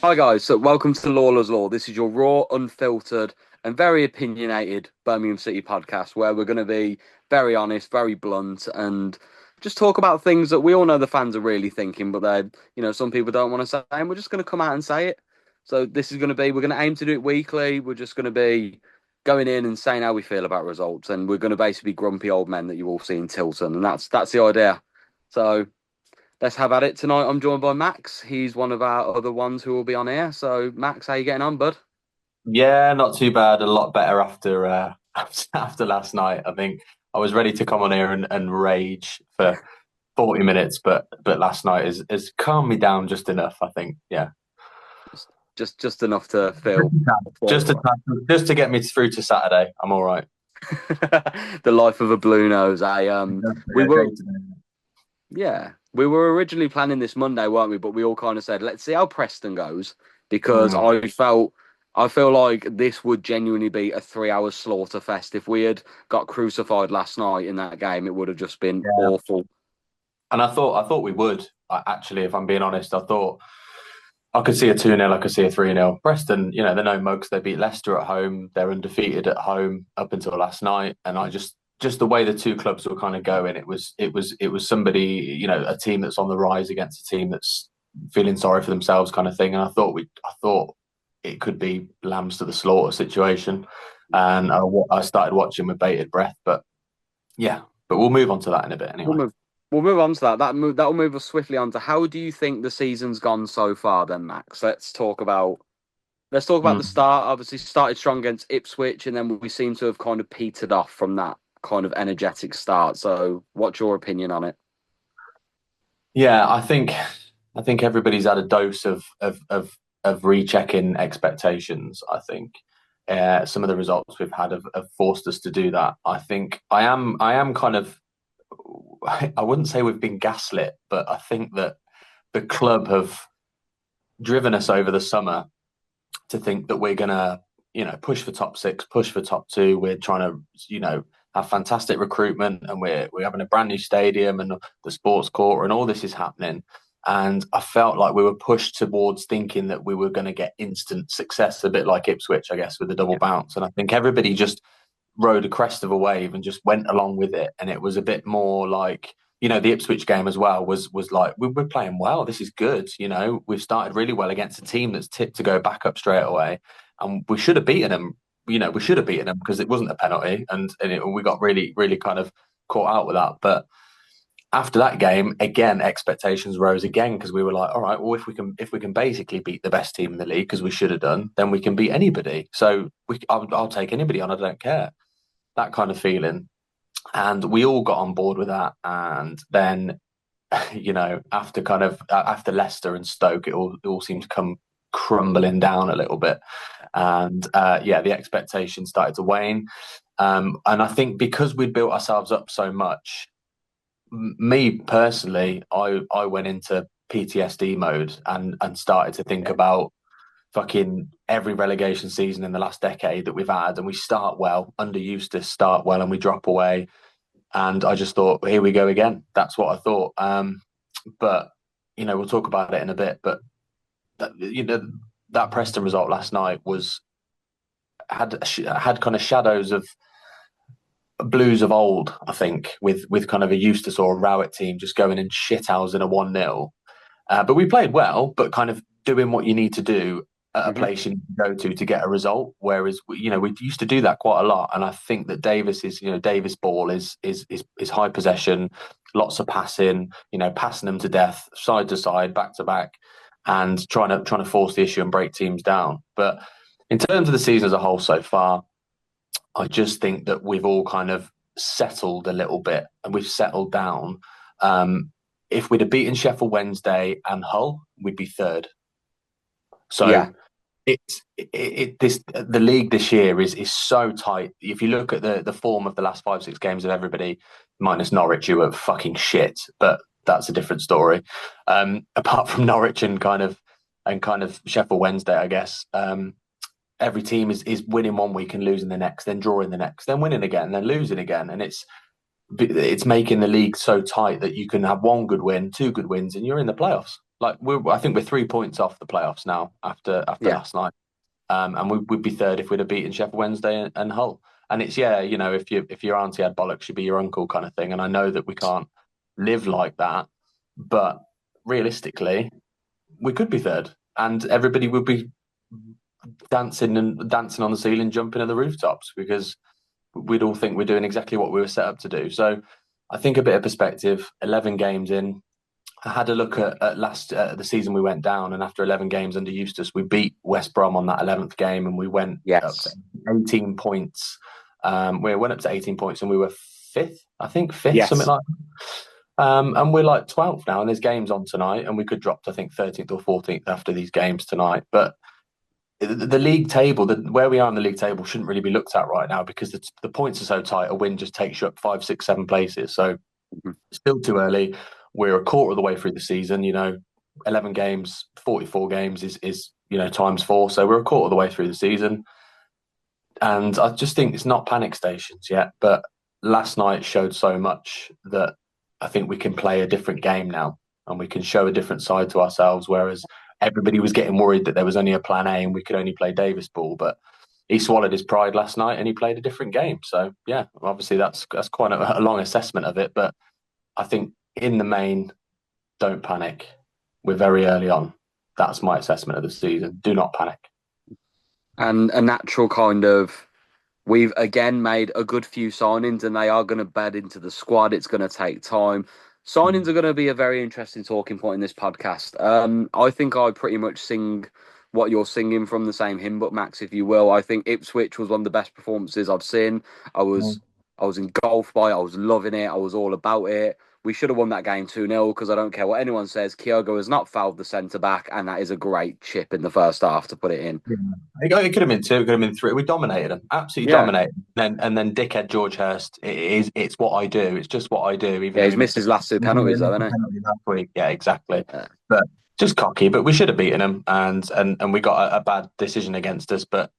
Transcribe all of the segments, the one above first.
Hi guys, so welcome to LAWLOR'S Law. This is your raw, unfiltered, and very opinionated Birmingham City podcast where we're going to be very honest, very blunt, and just talk about things that we all know the fans are really thinking, but some people don't want to say, and we're just going to come out and say it. So this is going to be, we're going to aim to do it weekly. We're just going to be going in and saying how we feel about results, and we're going to basically be grumpy old men that you all see in Tilton, and that's the idea. So let's have at it tonight. I'm joined by Max. He's one of our other ones who will be on here. So, Max, how you getting on, bud? Yeah, not too bad. A lot better after after last night. I think I was ready to come on here and rage for 40 minutes, but last night has calmed me down just enough, I think. Yeah. Just enough to feel Just to forward. just to get me through to Saturday. I'm all right. The life of a blue nose. We Yeah, were, day to day. we were originally planning this Monday, weren't we? But we all kind of said, let's see how Preston goes because Mm, I feel like this would genuinely be a 3 hour slaughter fest. If we had got crucified last night in that game, it would have just been yeah. awful. And I thought we would. Actually, if I'm being honest, I thought I could see a 2-0, I could see a 3-0. Preston, they're no mugs. They beat Leicester at home. They're undefeated at home up until last night. And I just the way the two clubs were kind of going, it was somebody, a team that's on the rise against a team that's feeling sorry for themselves kind of thing. And I thought it could be lambs to the slaughter situation. And I started watching with bated breath. But yeah, but we'll move on to that in a bit We'll anyway. move. We'll move on to that. That'll move us swiftly on to how do you think the season's gone so far, then, Max? Let's talk about the Mm. start. Obviously, started strong against Ipswich, and then we seem to have kind of petered off from that kind of energetic start. So, what's your opinion on it? Yeah, I think everybody's had a dose of rechecking expectations. I think some of the results we've had have forced us to do that. I think I am kind of I wouldn't say we've been gaslit, but I think that the club have driven us over the summer to think that we're gonna push for top six, push for top two. We're trying to have fantastic recruitment, and we're having a brand new stadium and the sports quarter, and all this is happening. And I felt like we were pushed towards thinking that we were going to get instant success, a bit like Ipswich, I guess, with the double Yeah. bounce. And I think everybody just rode a crest of a wave and just went along with it. And it was a bit more like, the Ipswich game as well was like we're playing well. This is good. We've started really well against a team that's tipped to go back up straight away, and we should have beaten them. We should have beaten them because it wasn't a penalty, and we got really really kind of caught out with that. But after that game, again, expectations rose again because we were like, all right, well, if we can basically beat the best team in the league because we should have done, then we can beat anybody. So I'll take anybody on. I don't care, that kind of feeling. And we all got on board with that. And then, after Leicester and Stoke, it all seemed to come crumbling down a little bit. And yeah, the expectations started to wane. And I think because we'd built ourselves up so much, me personally, I went into PTSD mode and started to think about fucking every relegation season in the last decade that we've had, and we start well under Eustace, start well, and we drop away. And I just thought, here we go again. That's what I thought. But we'll talk about it in a bit. But that Preston result last night had kind of shadows of Blues of old, I think, with kind of a Eustace or a Rowett team just going and shithousing a 1-0. But we played well, but kind of doing what you need to do at a Hmm. place you need to go to get a result. Whereas we used to do that quite a lot, and I think that Davis ball is high possession, lots of passing, passing them to death, side to side, back to back, and trying to force the issue and break teams down. But in terms of the season as a whole so far, I just think that we've all kind of settled a little bit and we've settled down. If we'd have beaten Sheffield Wednesday and Hull, we'd be third. So Yeah. the league this year is so tight. If you look at the form of the last 5-6 games of everybody, minus Norwich, who are fucking shit, but that's a different story. Apart from Norwich and kind of Sheffield Wednesday, I guess. Every team is winning one week and losing the next, then drawing the next, then winning again, then losing again, and it's making the league so tight that you can have one good win, two good wins, and you're in the playoffs. Like I think we're 3 points off the playoffs now after Yeah, last night. And we'd be third if we'd have beaten Sheffield Wednesday and Hull. And it's yeah, if your auntie had bollocks, she'd be your uncle kind of thing. And I know that we can't live like that, but realistically, we could be third, and everybody would be dancing on the ceiling, jumping on the rooftops because we'd all think we're doing exactly what we were set up to do. So I think a bit of perspective. 11 games in, I had a look at last the season we went down, and after 11 games under Eustace, we beat West Brom on that 11th game, and we went up to yes, 18 points. We went up to 18 points, and we were fifth, I think fifth, something yes. like that. And we're like 12th now, and there's games on tonight, and we could drop to I think 13th or 14th after these games tonight. But the league table, where we are in the league table, shouldn't really be looked at right now because the points are so tight. A win just takes you up 5, 6, 7 places. So Mhm. still too early. We're a quarter of the way through the season. 11 games, 44 games is times four. So we're a quarter of the way through the season, and I just think it's not panic stations yet. But last night showed so much that I think we can play a different game now, and we can show a different side to ourselves. Whereas everybody was getting worried that there was only a plan A and we could only play Davis ball, but he swallowed his pride last night and he played a different game. So yeah, obviously that's quite a long assessment of it, but I think in the main, don't panic. We're very early on. That's my assessment of the season. Do not panic. And a natural kind of we've again made a good few signings and they are going to bed into the squad. It's going to take time. Signings are going to be a very interesting talking point in this podcast. I think I pretty much sing what you're singing from the same hymn book, Max, if you will. I think Ipswich was one of the best performances I've seen. I was Mm. I was engulfed by it. I was loving it. I was all about it. We should have won that game 2-0 because I don't care what anyone says. Kyogo has not fouled the centre back, and that is a great chip in the first half to put it in. Yeah. It could have been two, it could have been three. We dominated them, absolutely Yeah. dominated. And then dickhead George Hurst, it's what I do. It's just what I do, even Yeah, though he's he missed missed a his last two penalties though, hasn't penalty last week. Yeah, exactly. he? Yeah. But just cocky, but we should have beaten them, and we got a bad decision against us. But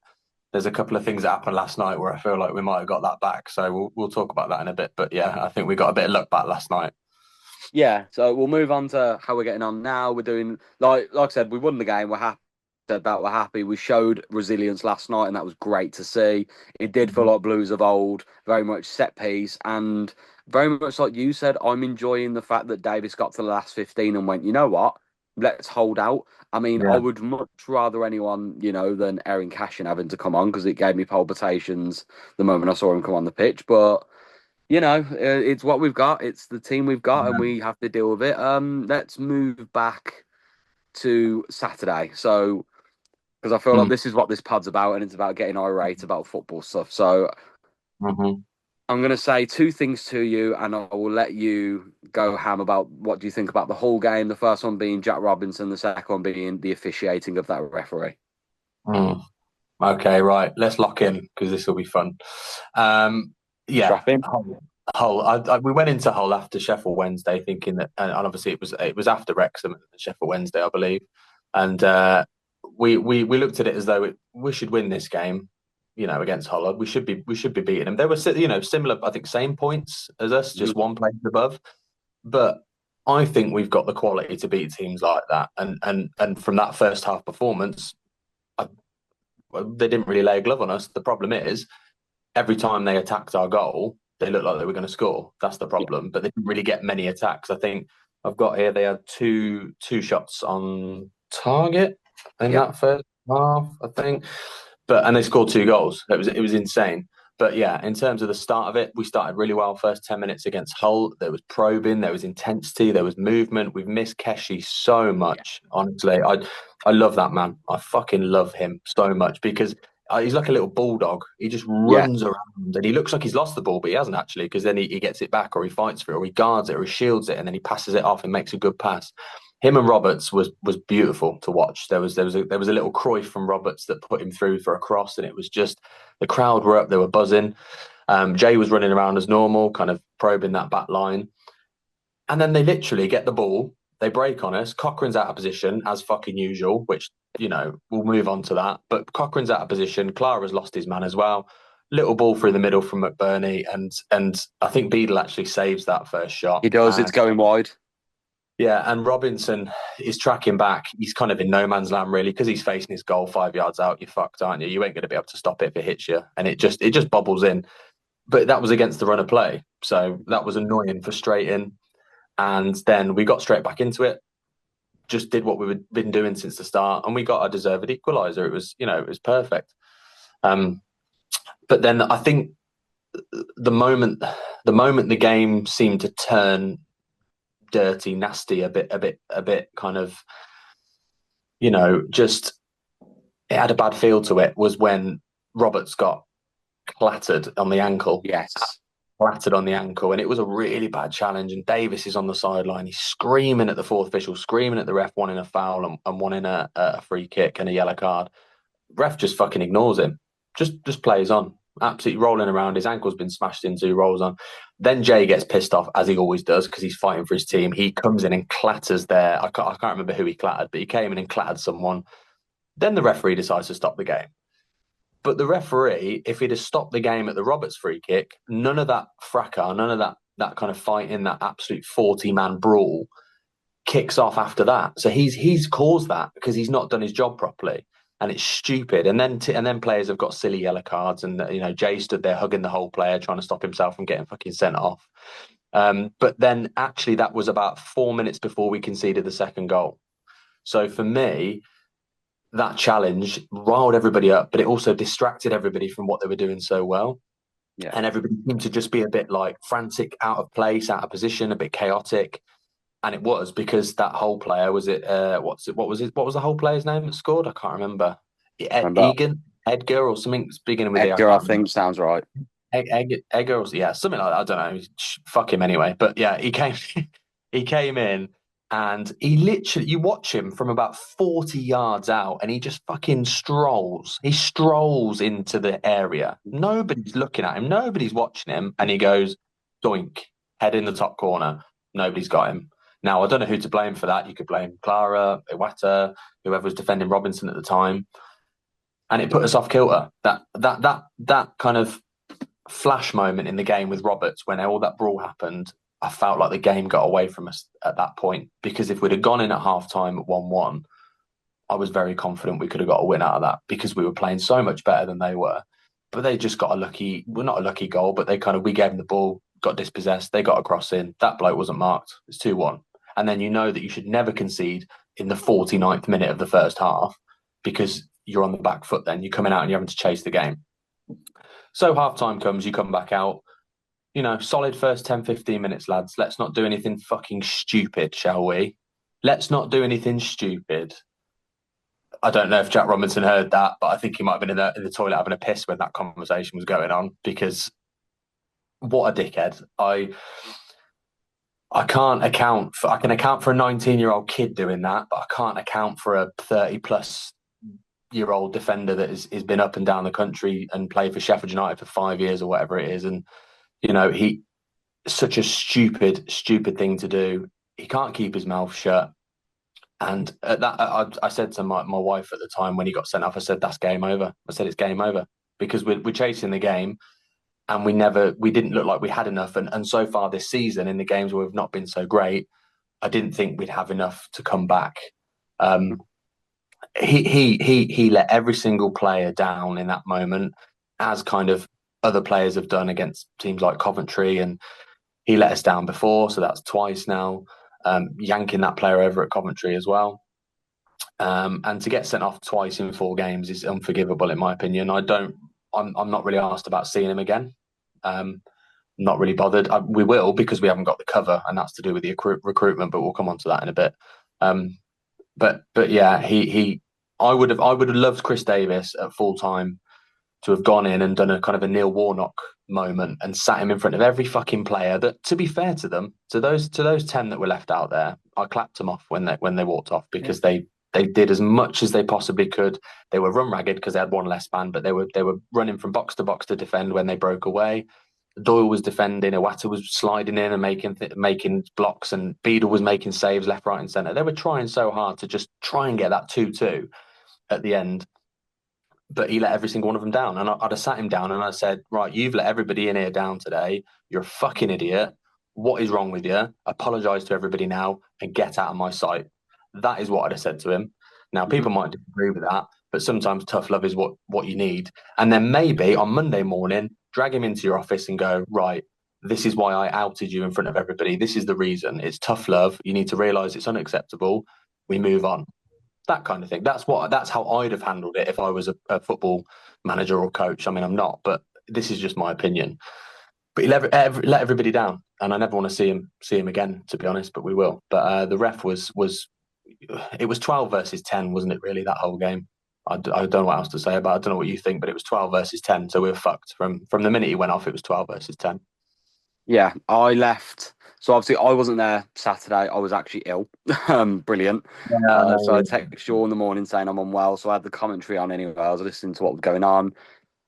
there's a couple of things that happened last night where I feel like we might have got that back. So we'll talk about that in a bit. But yeah, I think we got a bit of luck back last night. Yeah, so we'll move on to how we're getting on now. We're doing like I said, we won the game. We're happy. Said that we're happy. We showed resilience last night, and that was great to see. It did feel like Blues of old, very much set piece, and very much like you said. I'm enjoying the fact that Davis got to the last 15 and went, you know what? Let's hold out. I mean, I Yeah. would much rather anyone, than Erin Cashin having to come on because it gave me palpitations the moment I saw him come on the pitch. But it's what we've got. It's the team we've got, and we have to deal with it. Let's move back to Saturday. So, because I feel like Mm. this is what this pod's about, and it's about getting irate about football stuff. So, Hmm. I'm going to say two things to you, and I will let you go ham about what do you think about the whole game. The first one being Jack Robinson, the second one being the officiating of that referee. Mm. Okay, right. Let's lock in because this will be fun. Yeah, Strap in. Hull. We went into Hull after Sheffield Wednesday, thinking that, and obviously it was after Wrexham and Sheffield Wednesday, I believe, and we looked at it as though we should win this game. Against Hull, we should be beating them. They were similar, I think, same points as us, just Mhm. one place above. But I think we've got the quality to beat teams like that. And from that first half performance, I, they didn't really lay a glove on us. The problem is every time they attacked our goal, they looked like they were going to score. That's the Yeah, problem. But they didn't really get many attacks. I think I've got here they had two shots on target in yeah, that first half, I think. And they scored two goals. It was insane. But yeah, in terms of the start of it, we started really well. First 10 minutes against Hull, there was probing, there was intensity, there was movement. We've missed Keshi so yeah, much. Honestly, I love that man. I fucking love him so much because he's like a little bulldog. He just yeah. runs around and he looks like he's lost the ball, but he hasn't actually because then he gets it back or he fights for it or he guards it or he shields it and then he passes it off and makes a good pass. Him and Roberts was beautiful to watch. There was a little Cruyff from Roberts that put him through for a cross, and it was just the crowd were up, they were buzzing. Jay was running around as normal, kind of probing that back line, and then they literally get the ball, they break on us. Cochrane's out of position as fucking usual, which we'll move on to that. But Cochrane's out of position. Clara's lost his man as well. Little ball through the middle from McBurney, and I think Beadle actually saves that first shot. He does. It's And going wide. Yeah, and Robinson is tracking back. He's kind of in no man's land really because he's facing his goal 5 yards out. You're fucked, aren't you? You ain't going to be able to stop it if it hits you, and it just bobbles in. But that was against the run of play, so that was annoying, frustrating. And then we got straight back into it. Just did what we've been doing since the start, and we got a deserved equaliser. It was, it was perfect. Um, but then I think the moment, the game seemed to turn dirty, nasty, a bit kind of, just it had a bad feel to it. Was when Roberts got clattered on the ankle, Yes. flattered on the ankle, and it was a really bad challenge. And Davis is on the sideline. He's screaming at the fourth official, screaming at the ref, wanting a foul and wanting a free kick and a yellow card. Ref just fucking ignores him. Just plays on, absolutely rolling around. His ankle's been smashed into, rolls on. Then Jay gets pissed off as he always does because he's fighting for his team. He comes in and clatters there. I can't remember who he clattered, but he came in and clattered someone. Then the referee decides to stop the game. But the referee, if he'd have stopped the game at the Roberts free kick, none of that fracas, none of that kind of fight in that absolute 40-man brawl kicks off after that. So he's caused that because he's not done his job properly, and it's stupid. And then players have got silly yellow cards, and Jay stood there hugging the whole player, trying to stop himself from getting fucking sent off. But then actually that was about 4 minutes before we conceded the second goal. So for me, that challenge riled everybody up, but it also distracted everybody from what they were doing so well. Yeah. And everybody seemed to just be a bit like frantic, out of place, out of position, a bit chaotic. And it was because that whole player was it. What was it? What was the whole player's name that scored? I can't remember. Remember Edgar, or something beginning with E. I Edgar, I can't remember. think sounds right. Edgar, yeah, something like that. I don't know. Fuck him anyway. But yeah, he came. He came in and he literally, you watch him from about 40 yards out, and he just fucking strolls. He strolls into the area. Nobody's looking at him. Nobody's watching him, and he goes doink, head in the top corner. Nobody's got him. Now, I don't know who to blame for that. You could blame Clara, Iwata, whoever was defending Robinson at the time, and it put us off kilter. That kind of flash moment in the game with Roberts when all that brawl happened, I felt like the game got away from us at that point, because if we'd have gone in at half time at 1-1, I was very confident we could have got a win out of that because we were playing so much better than they were. But they just got not a lucky goal, but we gave them the ball, got dispossessed, they got a cross in. That bloke wasn't marked. It's 2-1. And then you know that you should never concede in the 49th minute of the first half because you're on the back foot then. You're coming out and you're having to chase the game. So half time comes, you come back out, solid first 10, 15 minutes, lads. Let's not do anything fucking stupid, shall we? Let's not do anything stupid. I don't know if Jack Robinson heard that, but I think he might have been in the toilet having a piss when that conversation was going on, because what a dickhead. I can't account for, I can account for a 19-year-old kid doing that, but I can't account for a 30-plus-year-old defender that has been up and down the country and played for Sheffield United for 5 years or whatever it is. And, he such a stupid thing to do. He can't keep his mouth shut. And at that, I said to my wife at the time when he got sent off, I said, that's game over. I said, it's game over because we're chasing the game, and we didn't look like we had enough. And so far this season, in the games where we've not been so great, I didn't think we'd have enough to come back. He let every single player down in that moment, as kind of other players have done against teams like Coventry, and he let us down before, so that's twice now. Yanking that player over at Coventry as well. And to get sent off twice in 4 games is unforgivable, in my opinion. I'm not really asked about seeing him again. Not really bothered. We will, because we haven't got the cover, and that's to do with the recruitment. But we'll come on to that in a bit. But yeah, I would have loved Chris Davis at full time to have gone in and done a kind of a Neil Warnock moment and sat him in front of every fucking player. That, to be fair to them, to those 10 that were left out there, I clapped them off when they walked off, because they did as much as they possibly could. They were run ragged because they had one less man, but they were running from box to box to defend when they broke away. Doyle was defending, Iwata was sliding in and making blocks, and Beadle was making saves left, right, and centre. They were trying so hard to just try and get that 2-2 at the end, but he let every single one of them down. And I'd have sat him down and I said, right, you've let everybody in here down today. You're a fucking idiot. what is wrong with you? Apologise to everybody now and get out of my sight. That is what I'd have said to him. Now, Mhm. people might disagree with that, but sometimes tough love is what you need. And then maybe on Monday morning, drag him into your office and go, right, this is why I outed you in front of everybody. This is the reason. It's tough love. You need to realise it's unacceptable. We move on. That kind of thing. That's how I'd have handled it if I was a football manager or coach. I mean, I'm not, but this is just my opinion. But he let everybody down, and I never want to see him again, to be honest. But we will. But the ref was it was 12 versus 10, wasn't it? Really, that whole game. I don't know what else to say about it. I don't know what you think, but it was 12 versus 10, so we were fucked from the minute he went off. It was 12 versus 10. Yeah, I left. So obviously I wasn't there Saturday. I was actually ill. Brilliant. Yeah, I So I know. texted you all in the morning saying I'm unwell. So I had the commentary on anyway. I was listening to what was going on.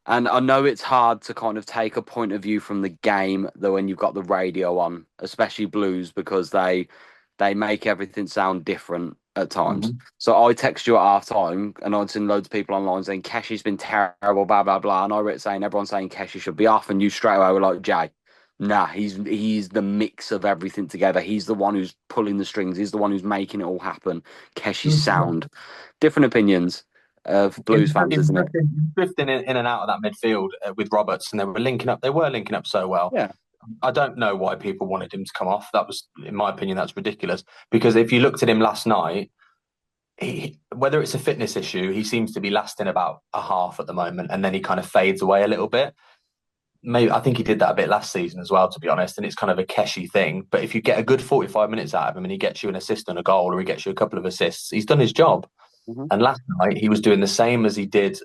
And I know it's hard to kind of take a point of view from the game though when you've got the radio on, especially Blues, because they make everything sound different at times. Mhm. So I text you at half time and I'd seen loads of people online saying Keshi's been terrible, blah blah blah. And I wrote saying everyone's saying Keshi should be off, and you straight away were like, Jay, nah, he's the mix of everything together. He's the one who's pulling the strings, he's the one who's making it all happen. Keshi's sound. Different opinions of Blues fans, He was isn't it? drifting in and out of that midfield with Roberts, and they were linking up. They were linking up so well. Yeah. I don't know why people wanted him to come off. That was, in my opinion, that's ridiculous. Because if you looked at him last night, whether it's a fitness issue, he seems to be lasting about a half at the moment, and then he kind of fades away a little bit. Maybe I think he did that a bit last season as well, to be honest. And it's kind of a Keshi thing. But if you get a good 45 minutes out of him and he gets you an assist and a goal, or he gets you a couple of assists, he's done his job. Mhm. And last night he was doing the same as he did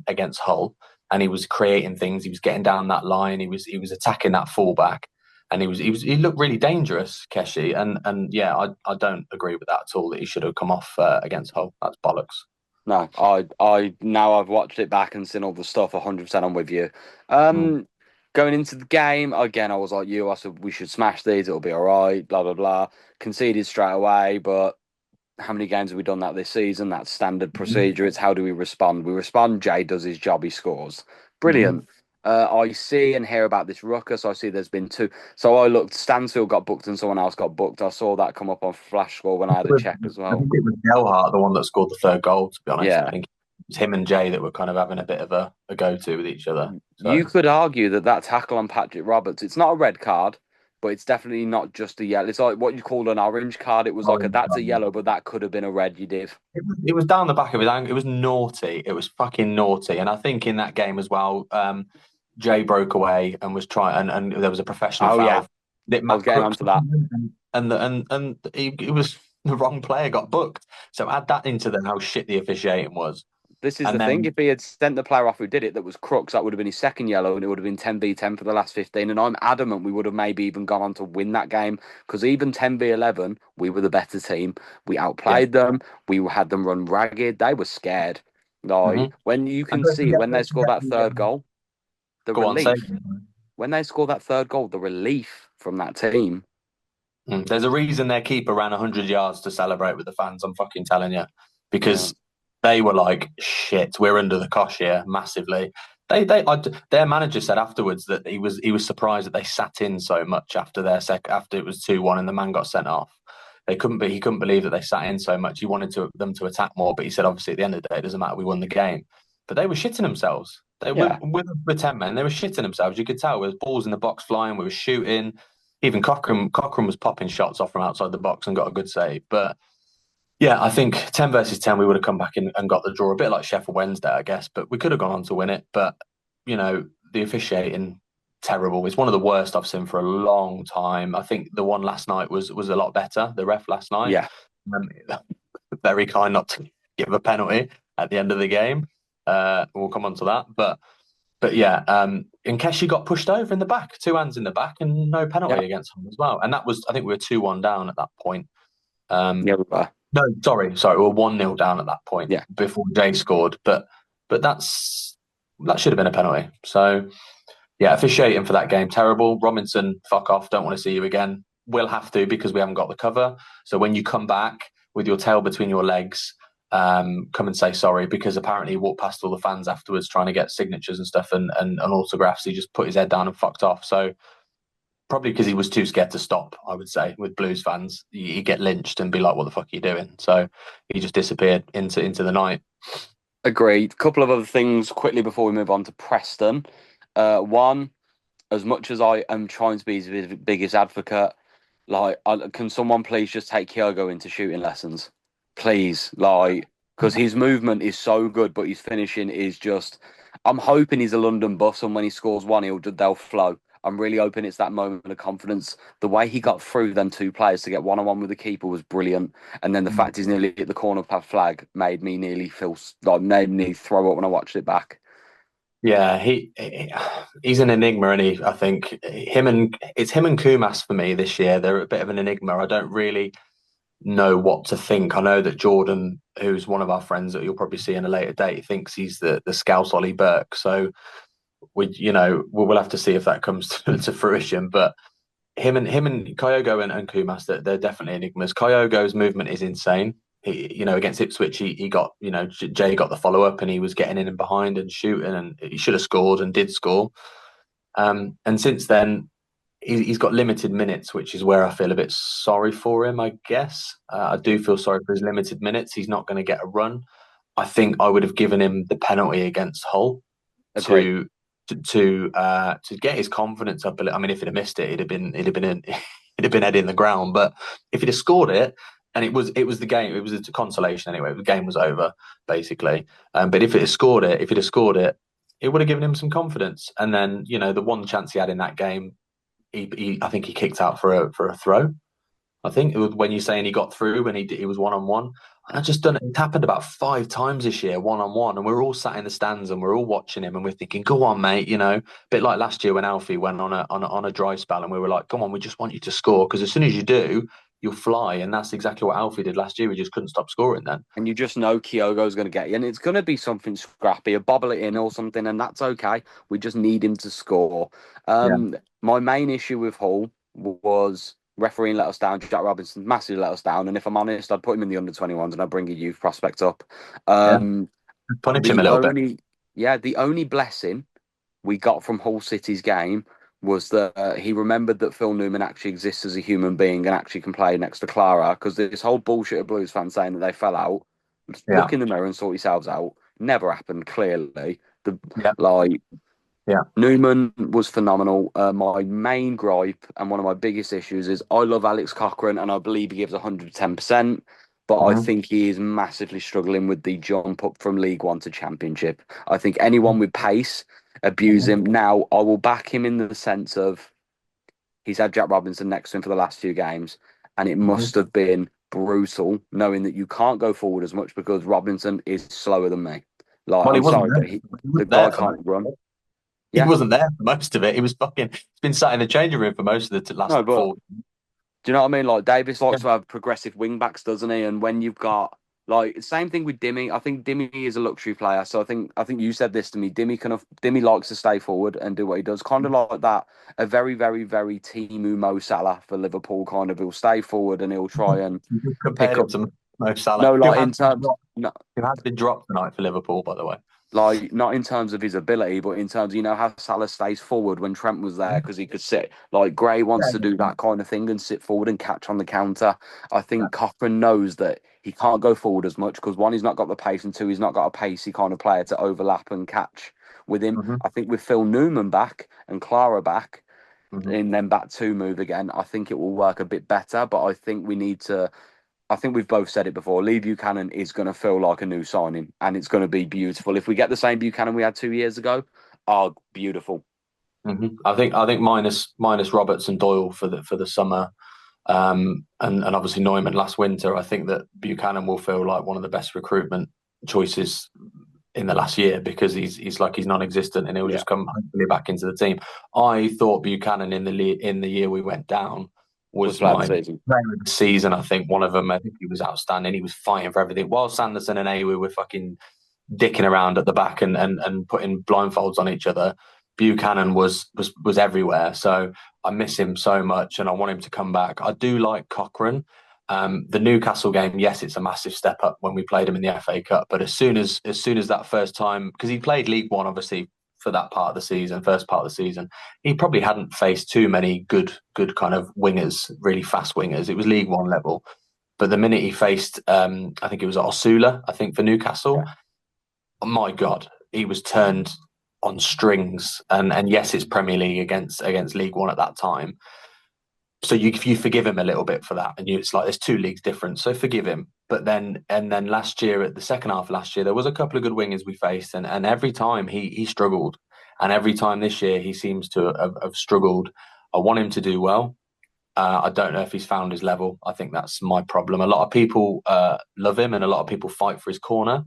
against Hull, and he was creating things. He was getting down that line. He was attacking that fullback, and he looked really dangerous, Keshi. And yeah, I don't agree with that at all. That he should have come off against Hull. That's bollocks. No, I now I've watched it back and seen all the stuff. 100%, I'm with you. Mm. Going into the game again, I was like you. I said we should smash these. It'll be all right. Blah blah blah. Conceded straight away, but how many games have we done that this season? That's standard Mm-hmm. procedure. It's how do we respond? We respond. Jay does his job. He scores. Mm-hmm. Brilliant. I see and hear about this ruckus. I see there's been two. So I looked. Stansfield got booked and someone else got booked. I saw that come up on Flash Score when I had a check as I well. think it was Gelhardt, the one that scored the third goal. To be honest, I Yeah. think it was him and Jay that were kind of having a bit of a go-to with each other. You So could argue that that tackle on Patrick Roberts, it's not a red card, but it's definitely not just a yellow. It's like what you called an orange card. It was like a orange that's a card. yellow, but that could have been a red. You did. It was down the back of his ankle. It was naughty. It was fucking naughty. And I think in that game as well, Jay broke away and was trying, and there was a professional Oh yeah, foul that I was Matt getting Crooks, onto that. and he was the wrong player got booked. So add that into then how shit the officiating was, This is the and thing. then If he had sent the player off who did it, that was Crooks, that would have been his second yellow, and it would have been 10v10 for the last 15. And I'm adamant we would have maybe even gone on to win that game because even 10v11, we were the better team. We yeah. outplayed them. We had them run ragged. They were scared. Like Mm-hmm. when you And can see when they scored that third goal, the go on, say. relief. When they scored that third goal, the relief from that team. There's a reason their keeper ran 100 yards to celebrate with the fans. I'm fucking telling you, Yeah. because they were like, "Shit, we're under the cosh here massively." Their manager said afterwards that he was surprised that they sat in so much after after it was 2-1 and the man got sent off. He couldn't believe that they sat in so much. He wanted them to attack more, but he said obviously at the end of the day it doesn't matter. We won the game, but they were shitting themselves. They Yeah. with 10 men, they were shitting themselves. You could tell. There was balls in the box flying. We were shooting. Even Cochrane was popping shots off from outside the box and got a good save. But yeah, I think 10 versus 10, we would have come back and got the draw a bit like Sheffield Wednesday, I guess. But we could have gone on to win it. But, the officiating, terrible. It's one of the worst I've seen for a long time. I think the one last night was a lot better, the ref last night. Yeah. Um, Very kind not to give a penalty at the end of the game. We'll come on to that. But yeah, and Keshi got pushed over in the back, two hands in the back, and no Yeah. penalty against him as well. And that was, I think we were 2-1 down at that point. Yeah. We were. No, sorry, we were 1-0 down at that point Yeah. before Jay scored. But that should have been a penalty. So yeah, officiating for that game, terrible. Robinson, fuck off. Don't want to see you again. We'll have to because we haven't got the cover. So when you come back with your tail between your legs, come and say sorry, because apparently he walked past all the fans afterwards trying to get signatures and stuff and autographs. He just put his head down and fucked off. So probably because he was too scared to stop. I would say with Blues fans, you get lynched and be like, "What the fuck are you doing?" So he just disappeared into the night. Agreed. Couple of other things quickly before we move on to Preston. One, as much as I am trying to be his biggest advocate, can someone please just take Kyogo into shooting lessons, please? Because his movement is so good, but his finishing is just. I'm hoping he's a London bus, and when he scores one, they'll flow. I'm really hoping it's that moment of confidence. The way he got through them two players to get one on one with the keeper was brilliant, and then the fact he's nearly hit the corner past flag made me nearly feel made me throw up when I watched it back. Yeah, he's an enigma, and I think it's him and Kumas for me this year. They're a bit of an enigma. I don't really know what to think. I know that Jordan, who's one of our friends that you'll probably see in a later date, thinks he's the Scouse Ollie Burke. So we'll have to see if that comes to fruition. But him and Kyogo and Kumas, they're definitely enigmas. Kyogo's movement is insane. Against Ipswich, he got, Jay got the follow up and he was getting in and behind and shooting, and he should have scored and did score. And since then, he's got limited minutes, which is where I feel a bit sorry for him, I guess. I do feel sorry for his limited minutes. He's not going to get a run. I think I would have given him the penalty against Hull Agree. to get his confidence up a little. I mean, if he'd have missed it, he'd have been head in the ground. But if he'd have scored it, and it was the game, it was a consolation anyway. The game was over basically. But if he'd have scored it, it would have given him some confidence. And then the one chance he had in that game, I think he kicked out for a throw. I think it was when you're saying he got through when he was 1-on-1. And I just done it. It happened about 5 times this year, 1-on-1, and we're all sat in the stands and we're all watching him and we're thinking, "Go on, mate!" A bit like last year when Alfie went on a dry spell and we were like, "Come on, we just want you to score because as soon as you do, you'll fly." And that's exactly what Alfie did last year. We just couldn't stop scoring then. And you just know Kyogo's going to get you, and it's going to be something scrappy, a bobble it in or something, and that's okay. We just need him to score. Yeah, My main issue with Hull was refereeing let us down. Jack Robinson massively let us down, and if I'm honest, I'd put him in the under 21s and I'd bring a youth prospect up. yeah. Um, Punish him a the little bit. only, yeah, the only blessing we got from Hull City's game was that he remembered that Phil Newman actually exists as a human being and actually can play next to Clara. Because this whole bullshit of Blues fans saying that they fell out, just Yeah, look in the mirror and sort yourselves out. Never happened. Clearly, the yeah, like yeah. Newman was phenomenal. My main gripe and one of my biggest issues is I love Alex Cochrane and I believe he gives 110%, but I Mhm. think he is massively struggling with the jump up from League One to Championship. I think anyone with pace abuse him. Now, I will back him in the sense of he's had Jack Robinson next to him for the last few games, and it Mhm. must have been brutal knowing that you can't go forward as much because Robinson is slower than me. Like, Well, he I'm wasn't sorry, there. but He the wasn't guy there for most can't run. of it. He Yeah, wasn't there for most of it. He was fucking. He's been sat in the changing room for most of the last no, but 4. do you know what I mean? Like Davis Yeah, likes to have progressive wing backs, doesn't he? And when you've got like same thing with Dimmy, I think Dimmy is a luxury player. So I think you said this to me. Dimmy likes to stay forward and do what he does, kind of like that. A very very very Timu Mo Salah for Liverpool. Kind of he'll stay forward and he'll try and you just compared pick him up. to Mo Salah, No, like in terms. No, who has been dropped tonight for Liverpool, by the way. like not in terms of his ability, but in terms, how Salah stays forward when Trent was there because he could sit. Like Gray wants Yeah, to do that kind of thing and sit forward and catch on the counter. I think Cochrane knows that he can't go forward as much because one, he's not got the pace, and two, he's not got a pacey kind of player to overlap and catch with him. hmm I think with Phil Newman back and Clara back, hmm and then back to move again, I think it will work a bit better. But I think we need to. I think we've both said it before. Lee Buchanan is going to feel like a new signing, and it's going to be beautiful. If we get the same Buchanan we had 2 years ago, oh, beautiful. I think minus Roberts and Doyle for the summer, and obviously Neumann last winter. I think that Buchanan will feel like one of the best recruitment choices in the last year because he's like he's non-existent and he'll Yeah, just come hopefully back into the team. I thought Buchanan in the year we went down was was player of the my season. player of the season. I think one of them. I think he was outstanding. He was fighting for everything. While Sanderson and Awu were fucking dicking around at the back and putting blindfolds on each other, Buchanan was everywhere. So I miss him so much, and I want him to come back. I do like Cochrane. The Newcastle game, yes, it's a massive step up when we played him in the FA Cup. But as soon as that first time, because he played League One obviously for that part of the season, first part of the season. He probably hadn't faced too many good kind of wingers, really fast wingers. It was League One level. But the minute he faced, I think it was Osula, I think for Newcastle, oh my God, he was turned on strings. And yes, it's Premier League against League One at that time. So you forgive him a little bit for that, and it's like there's two leagues different, so forgive him. But then last year, at the second half of last year, there was a couple of good wingers we faced, and every time he struggled, and every time this year he seems to have struggled. I want him to do well. I don't know if he's found his level. I think that's my problem. A lot of people love him, and a lot of people fight for his corner.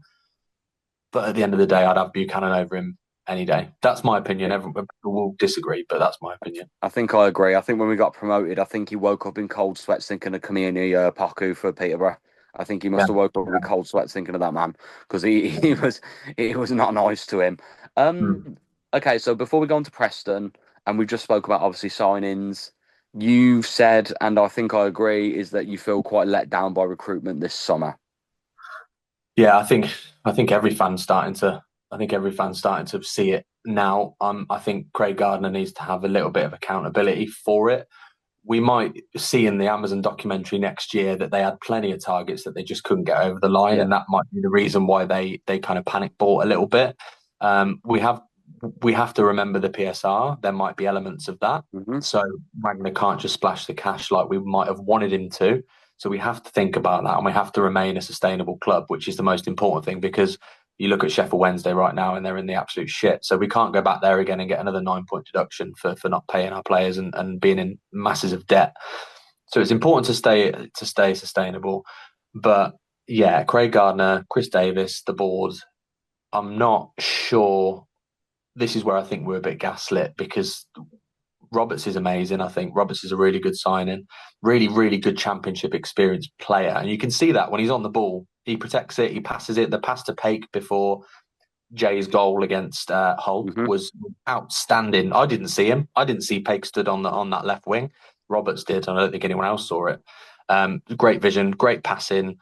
But at the end of the day, I'd have Buchanan over him any day. That's my opinion. Everyone will disagree, but that's my opinion. I think I agree. I think when we got promoted, I think he woke up in cold sweats thinking of Kamini Paku for Peterborough. I think he must Yeah. have woke up with cold sweats thinking of that man because he was not nice to him. Okay, so before we go on to Preston, and we just spoke about obviously signings, you've said, and I think I agree, is that you feel quite let down by recruitment this summer. Yeah, I think every fan's starting to see it now. I think Craig Gardner needs to have a little bit of accountability for it. We might see in the Amazon documentary next year that they had plenty of targets that they just couldn't get over the line, Yeah. and that might be the reason why they kind of panic bought a little bit. We have to remember the PSR. There might be elements of that. So Wagner can't just splash the cash like we might have wanted him to. So we have to think about that, and we have to remain a sustainable club, which is the most important thing, because you look at Sheffield Wednesday right now and they're in the absolute shit. So we can't go back there again and get another 9-point deduction for not paying our players and being in masses of debt. So it's important to stay sustainable. But yeah, Craig Gardner, Chris Davis, the board, I'm not sure. This is where I think we're a bit gaslit, because Roberts is amazing. I think Roberts is a really good signing, really, really good championship experienced player. And you can see that when he's on the ball, he protects it, he passes it. The pass to Paik before Jay's goal against Hull was outstanding. I didn't see him. I didn't see Paik stood on that left wing. Roberts did, and I don't think anyone else saw it. Great vision, great passing,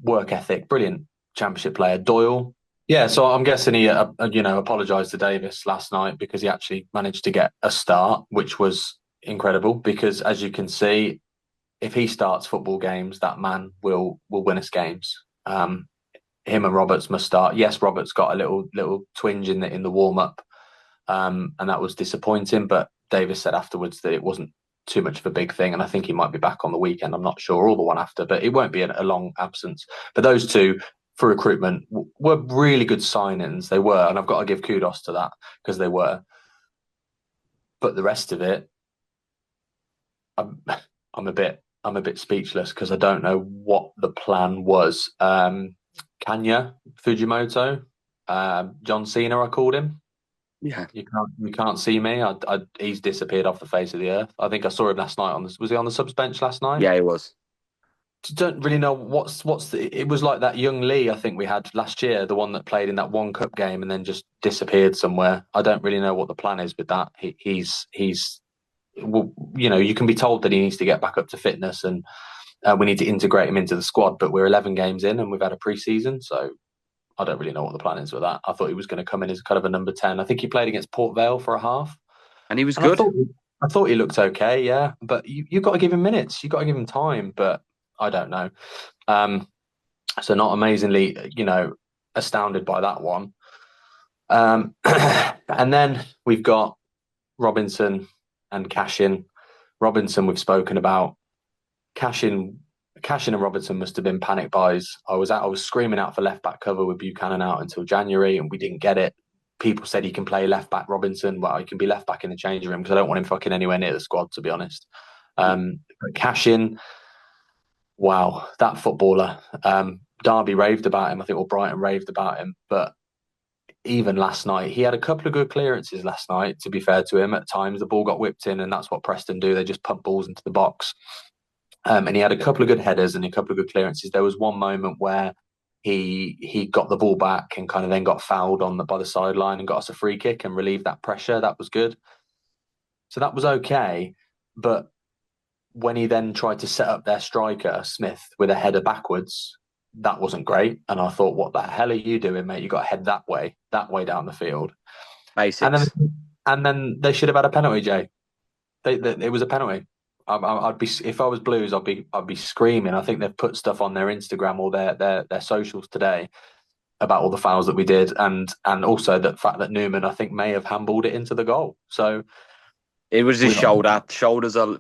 work ethic, brilliant championship player. Doyle, yeah, so I'm guessing he, apologised to Davis last night because he actually managed to get a start, which was incredible. Because as you can see, if he starts football games, that man will win us games. Him and Roberts must start. Yes, Roberts got a little twinge in the warm up, and that was disappointing. But Davis said afterwards that it wasn't too much of a big thing, and I think he might be back on the weekend. I'm not sure, or the one after, but it won't be a long absence. But those two, for recruitment, were really good signings. They were, and I've got to give kudos to that because they were. But the rest of it, I'm a bit speechless because I don't know what the plan was. Kanya Fujimoto, John Cena, I called him. Yeah, you can't see me. He's disappeared off the face of the earth. I think I saw him last night was he on the subs bench last night? yeah, he was. Don't really know it was like that young Lee I think we had last year, the one that played in that one cup game and then just disappeared somewhere. I don't really know what the plan is with that. He's well, you can be told that he needs to get back up to fitness, and we need to integrate him into the squad, but we're 11 games in and we've had a pre-season, so I don't really know what the plan is with that. I thought he was going to come in as kind of a number 10. I think he played against Port Vale for a half. And he was good. I thought he looked okay, yeah. But you've got to give him minutes. You've got to give him time. But I don't know. So not amazingly, astounded by that one. And then we've got Robinson and Cashin. Robinson we've spoken about. Cashin and Robinson must have been panic buys. I was screaming out for left back cover with Buchanan out until January, and we didn't get it. People said he can play left back Robinson. Well, he can be left back in the changing room because I don't want him fucking anywhere near the squad, to be honest. But Cashin, wow, that footballer. Derby raved about him, I think, or Brighton raved about him. But even last night, he had a couple of good clearances last night, to be fair to him. At times, the ball got whipped in, and that's what Preston do. They just pump balls into the box. And he had a couple of good headers and a couple of good clearances. There was one moment where he got the ball back and kind of then got fouled by the sideline and got us a free kick and relieved that pressure. That was good. So that was okay. But when he then tried to set up their striker, Smith, with a header backwards, that wasn't great. And I thought, what the hell are you doing, mate? You got to head that way down the field. And then Basics. they should have had a penalty, Jay. It was a penalty. I'd be if I was Blues, I'd be screaming. I think they've put stuff on their Instagram or their socials today about all the fouls that we did, and also the fact that Newman, I think, may have handballed it into the goal. So It was his we got shoulder.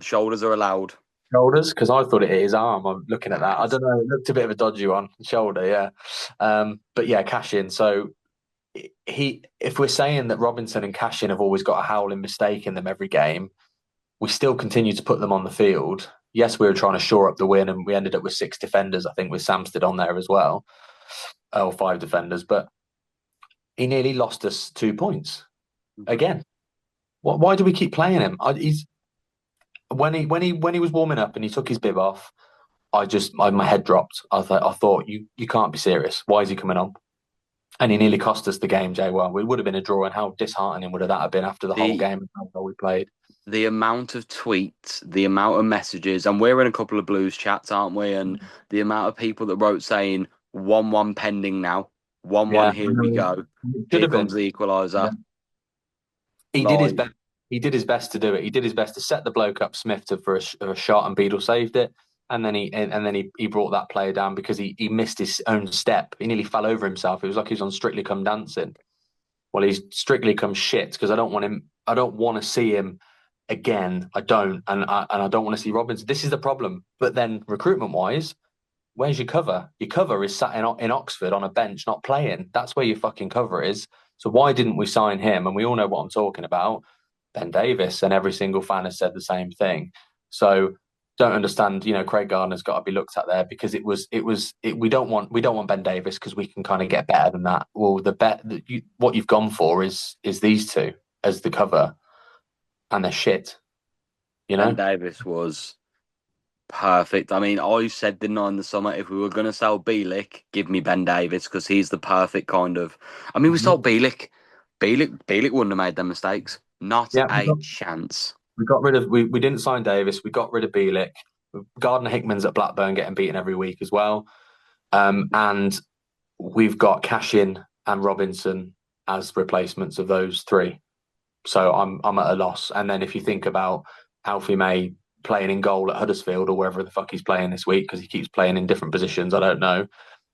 Shoulders are allowed. shoulders because I thought it hit his arm. I'm looking at that. I Nice. don't know. It looked a bit of a dodgy one, shoulder. Yeah, but yeah, cash in. So if we're saying that Robinson and Cashin have always got a howling mistake in them every game, we still continue to put them on the field. Yes, we were trying to shore up the win, and we ended up with 6 defenders. I think with Samsted on there as well, or 5 defenders. But he nearly lost us 2 points Mhm. again. Why do we keep playing him? He's when he was warming up and he took his bib off. My head dropped. I thought you can't be serious. Why is he coming on? And he nearly cost us the game, Jay. Well, it would have been a draw, and how disheartening would that have been after the whole The game and how well we played? the amount of tweets, the amount of messages, and we're in a couple of Blues chats, aren't we? And the amount of people that wrote saying 1-1 pending now, 1-1, Yeah, here we go. it should Here have comes been. the equaliser. Yeah. He did his Like, best. He did his best to do it. He did his best to set the bloke up, Smith, for a shot, and Beadle saved it. And then he brought that player down because he missed his own step. He nearly fell over himself. It was like he was on Strictly Come Dancing. Well, he's Strictly Come shit because I don't want him. I don't want to see him again. I don't, and I don't want to see Robinson. This is the problem. But then recruitment wise, where's your cover? Your cover is sat in Oxford on a bench, not playing. That's where your fucking cover is. So why didn't we sign him? And we all know what I'm talking about. Ben Davis, and every single fan has said the same thing. So don't understand. Craig Gardner's got to be looked at there because we don't want Ben Davis because we can kind of get better than that. Well, what you've gone for is these two as the cover, and they're shit. You Ben know. Davis was perfect. I mean, I said, didn't I, in the summer, if we were going to sell Bielik, give me Ben Davis because he's the perfect kind of. I mean, we Mhm. sold Bielik. Bielik wouldn't have made them mistakes. Not Yeah, a chance. we got rid of we didn't sign Davis. We got rid of Bielik. Gardner Hickman's at Blackburn getting beaten every week as well. And we've got Cashin and Robinson as replacements of those three. So I'm at a loss. And then if you think about Alfie May playing in goal at Huddersfield or wherever the fuck he's playing this week, because he keeps playing in different positions, I don't know.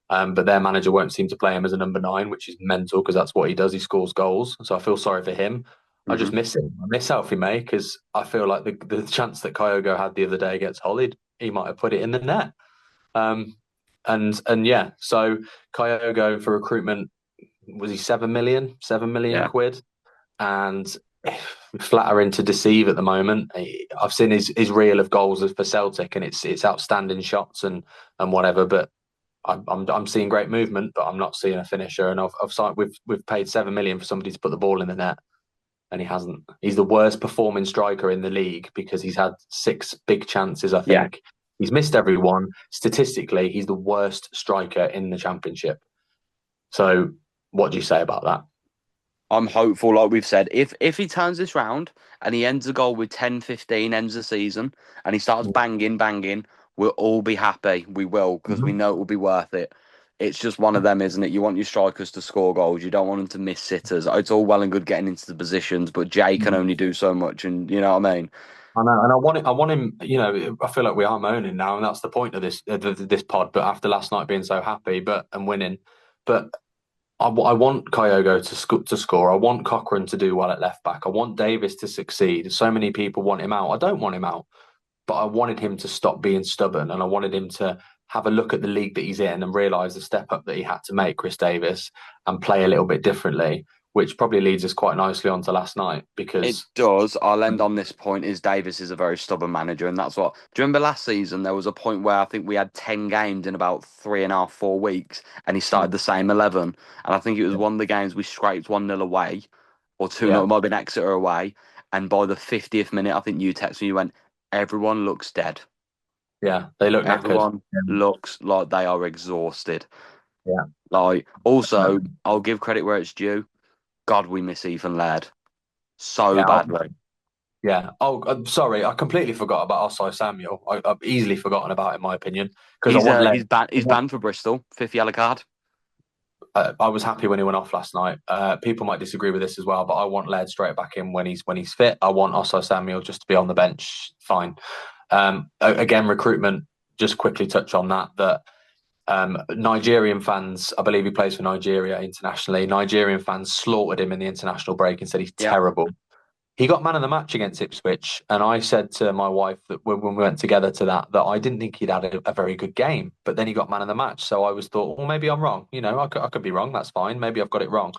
But their manager won't seem to play him as a number 9, which is mental because that's what he does. He scores goals. So I feel sorry for him. I just Hmm. miss him. I miss Alfie May because I feel like the chance that Kyogo had the other day against Holly, he might have put it in the net. Um, and yeah, so Kyogo for recruitment, was he 7 million, 7 million Yeah. quid? And flattering to deceive at the moment. I've seen his reel of goals for Celtic, and it's outstanding shots and whatever. But I'm seeing great movement, but I'm not seeing a finisher. And I've signed, we've paid 7 million for somebody to put the ball in the net, and he hasn't. He's the worst performing striker in the league because he's had 6 big chances. I Yeah. think he's missed every one. Statistically, he's the worst striker in the championship. So, what do you say about that? I'm hopeful, like we've said, if he turns this round and he ends the goal with 10, 15, ends the season, and he starts banging, we'll all be happy. We will, because we Mhm. know it will be worth it. It's just one of them, isn't it? You want your strikers to score goals. You don't want them to miss sitters. It's all well and good getting into the positions, but Jay can only do so much, and you know what I mean? I know, and I want him. I feel like we are moaning now, and that's the point of this pod. But after last night being so happy, and winning, but I want Kyogo to score. I want Cochrane to do well at left back. I want Davis to succeed. So many people want him out. I don't want him out, but I wanted him to stop being stubborn, and I wanted him to have a look at the league that he's in and realise the step up that he had to make, Chris Davis, and play a little bit differently, which probably leads us quite nicely onto last night It because does. I'll end on this point is Davis is a very stubborn manager, and that's what. Do you remember last season there was a point where I think we had 10 games in about 3.5, 4 weeks, and he started the same 11. And I think it was one of the games we scraped 1-0 away, or 2-0, yeah, it might have been Exeter away. And by the 50th minute, I think you texted me, you went, everyone looks dead. yeah, they look knackered. Everyone looks like they are exhausted. Yeah, Like, yeah. also, I'll give credit where it's due. God, we miss Ethan Laird so Yeah, badly. yeah. Oh, I'm sorry. I completely forgot about Osai Samuel. I've easily forgotten about, it, in my opinion, because I He's want uh Len. he's banned for Bristol, fifth yellow card. I was happy when he went off last night. People might disagree with this as well, but I want Laird straight back in when he's fit. I want Osai Samuel just to be on the bench. Fine. Again, recruitment. Just quickly touch on that. Nigerian fans, I believe he plays for Nigeria internationally. Nigerian fans slaughtered him in the international break and said he's Yeah, terrible. He got man of the match against Ipswich, and I said to my wife that when we went together to that I didn't think he'd had a very good game, but then he got man of the match. So I was thought, well, maybe I'm wrong. I could be wrong. That's fine. Maybe I've got it wrong.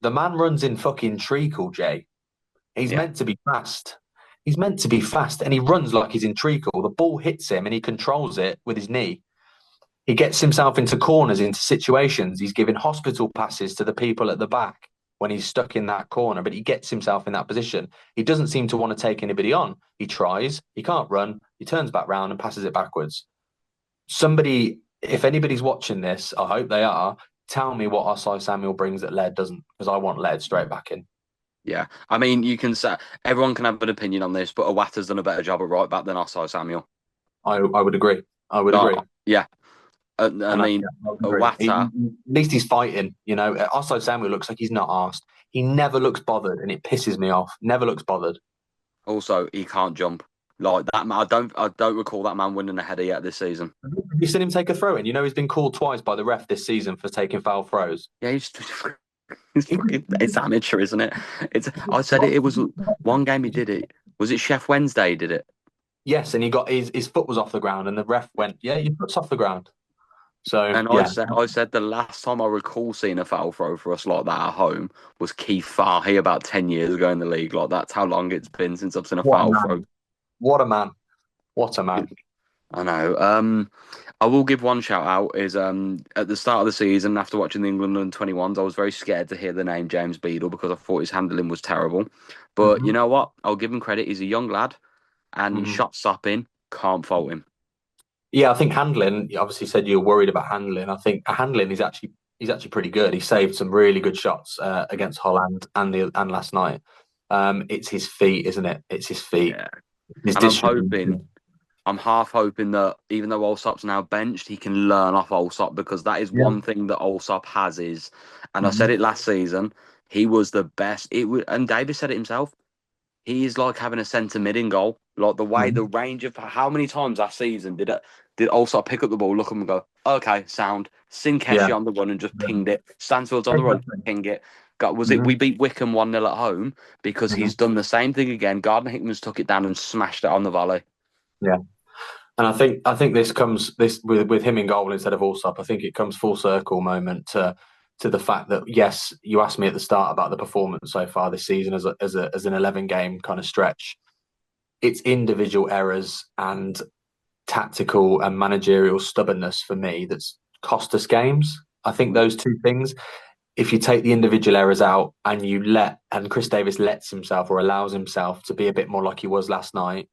The man runs in fucking treacle, Jay. He's yeah. meant to be fast. He's meant to be fast, and he runs like he's in treacle. The ball hits him, and he controls it with his knee. He gets himself into corners, into situations. He's giving hospital passes to the people at the back when he's stuck in that corner, but he gets himself in that position. He doesn't seem to want to take anybody on. He tries, he can't run, he turns back round and passes it backwards. Somebody, if anybody's watching this, I hope they are, tell me what Osai Samuel brings that Laird doesn't, because I want Laird straight back in. Yeah, I mean, you can say everyone can have an opinion on this, but Awata's done a better job at right back than Osai Samuel. I would agree. I would No, agree. yeah, I mean, Yeah, I would agree. Awata. At least he's fighting, you know. Osai Samuel looks like he's not asked. He never looks bothered, and it pisses me off. Never looks bothered. Also, he can't jump like that. I don't recall that man winning a header yet this season. Have you seen him take a throw in? You know, he's been called twice by the ref this season for taking foul throws. Yeah, he's it's He- fucking it's amateur, isn't it? It's I said it. It was one game he did it. Was it Chef Wednesday? He did it. Yes, and he got his foot was off the ground, and the ref went, "Yeah, your foot's off the ground." So And yeah, I said the last time I recall seeing a foul throw for us like that at home was Keith Farley about 10 years ago in the league. Like that's how long it's been since I've seen a what a foul throw. man! What a man! What a man! I know. I will give one shout out is at the start of the season after watching the England under 21s, I was very scared to hear the name James Beadle because I thought his handling was terrible. But you Hmm. know what? I'll give him credit. He's a young lad and Hmm. shot stopping, can't fault him. Yeah, I think handling. You obviously said you're worried about handling. I think handling is actually he's actually pretty good. He saved some really good shots against Holland and last night. It's his feet, isn't it? It's his feet. Yeah. His And distribution. I'm half hoping that even though Allsop's now benched, he can learn off Allsop because that is Yeah. one thing that Allsop has is, and I said Hmm. it last season, he was the best. And Davis said it himself. He is like having a centre mid in goal. Like the way, the Hmm. range of how many times last season did Allsop pick up the ball, look at him and go, okay, sound. Yeah. Sinkeshi on the run and just pinged it. Stansfield's on the run, Exactly. ping it. Was it? Hmm. We beat Wickham 1-0 at home because Hmm. he's done the same thing again. Gardner Hickman's took it down and smashed it on the volley. Yeah. And I think this comes this with him in goal instead of Allsop. I think it comes full circle moment to the fact that yes, you asked me at the start about the performance so far this season as an 11 game kind of stretch. It's individual errors and tactical and managerial stubbornness for me that's cost us games. I think those two things, if you take the individual errors out and and Chris Davis lets himself or allows himself to be a bit more like he was last night,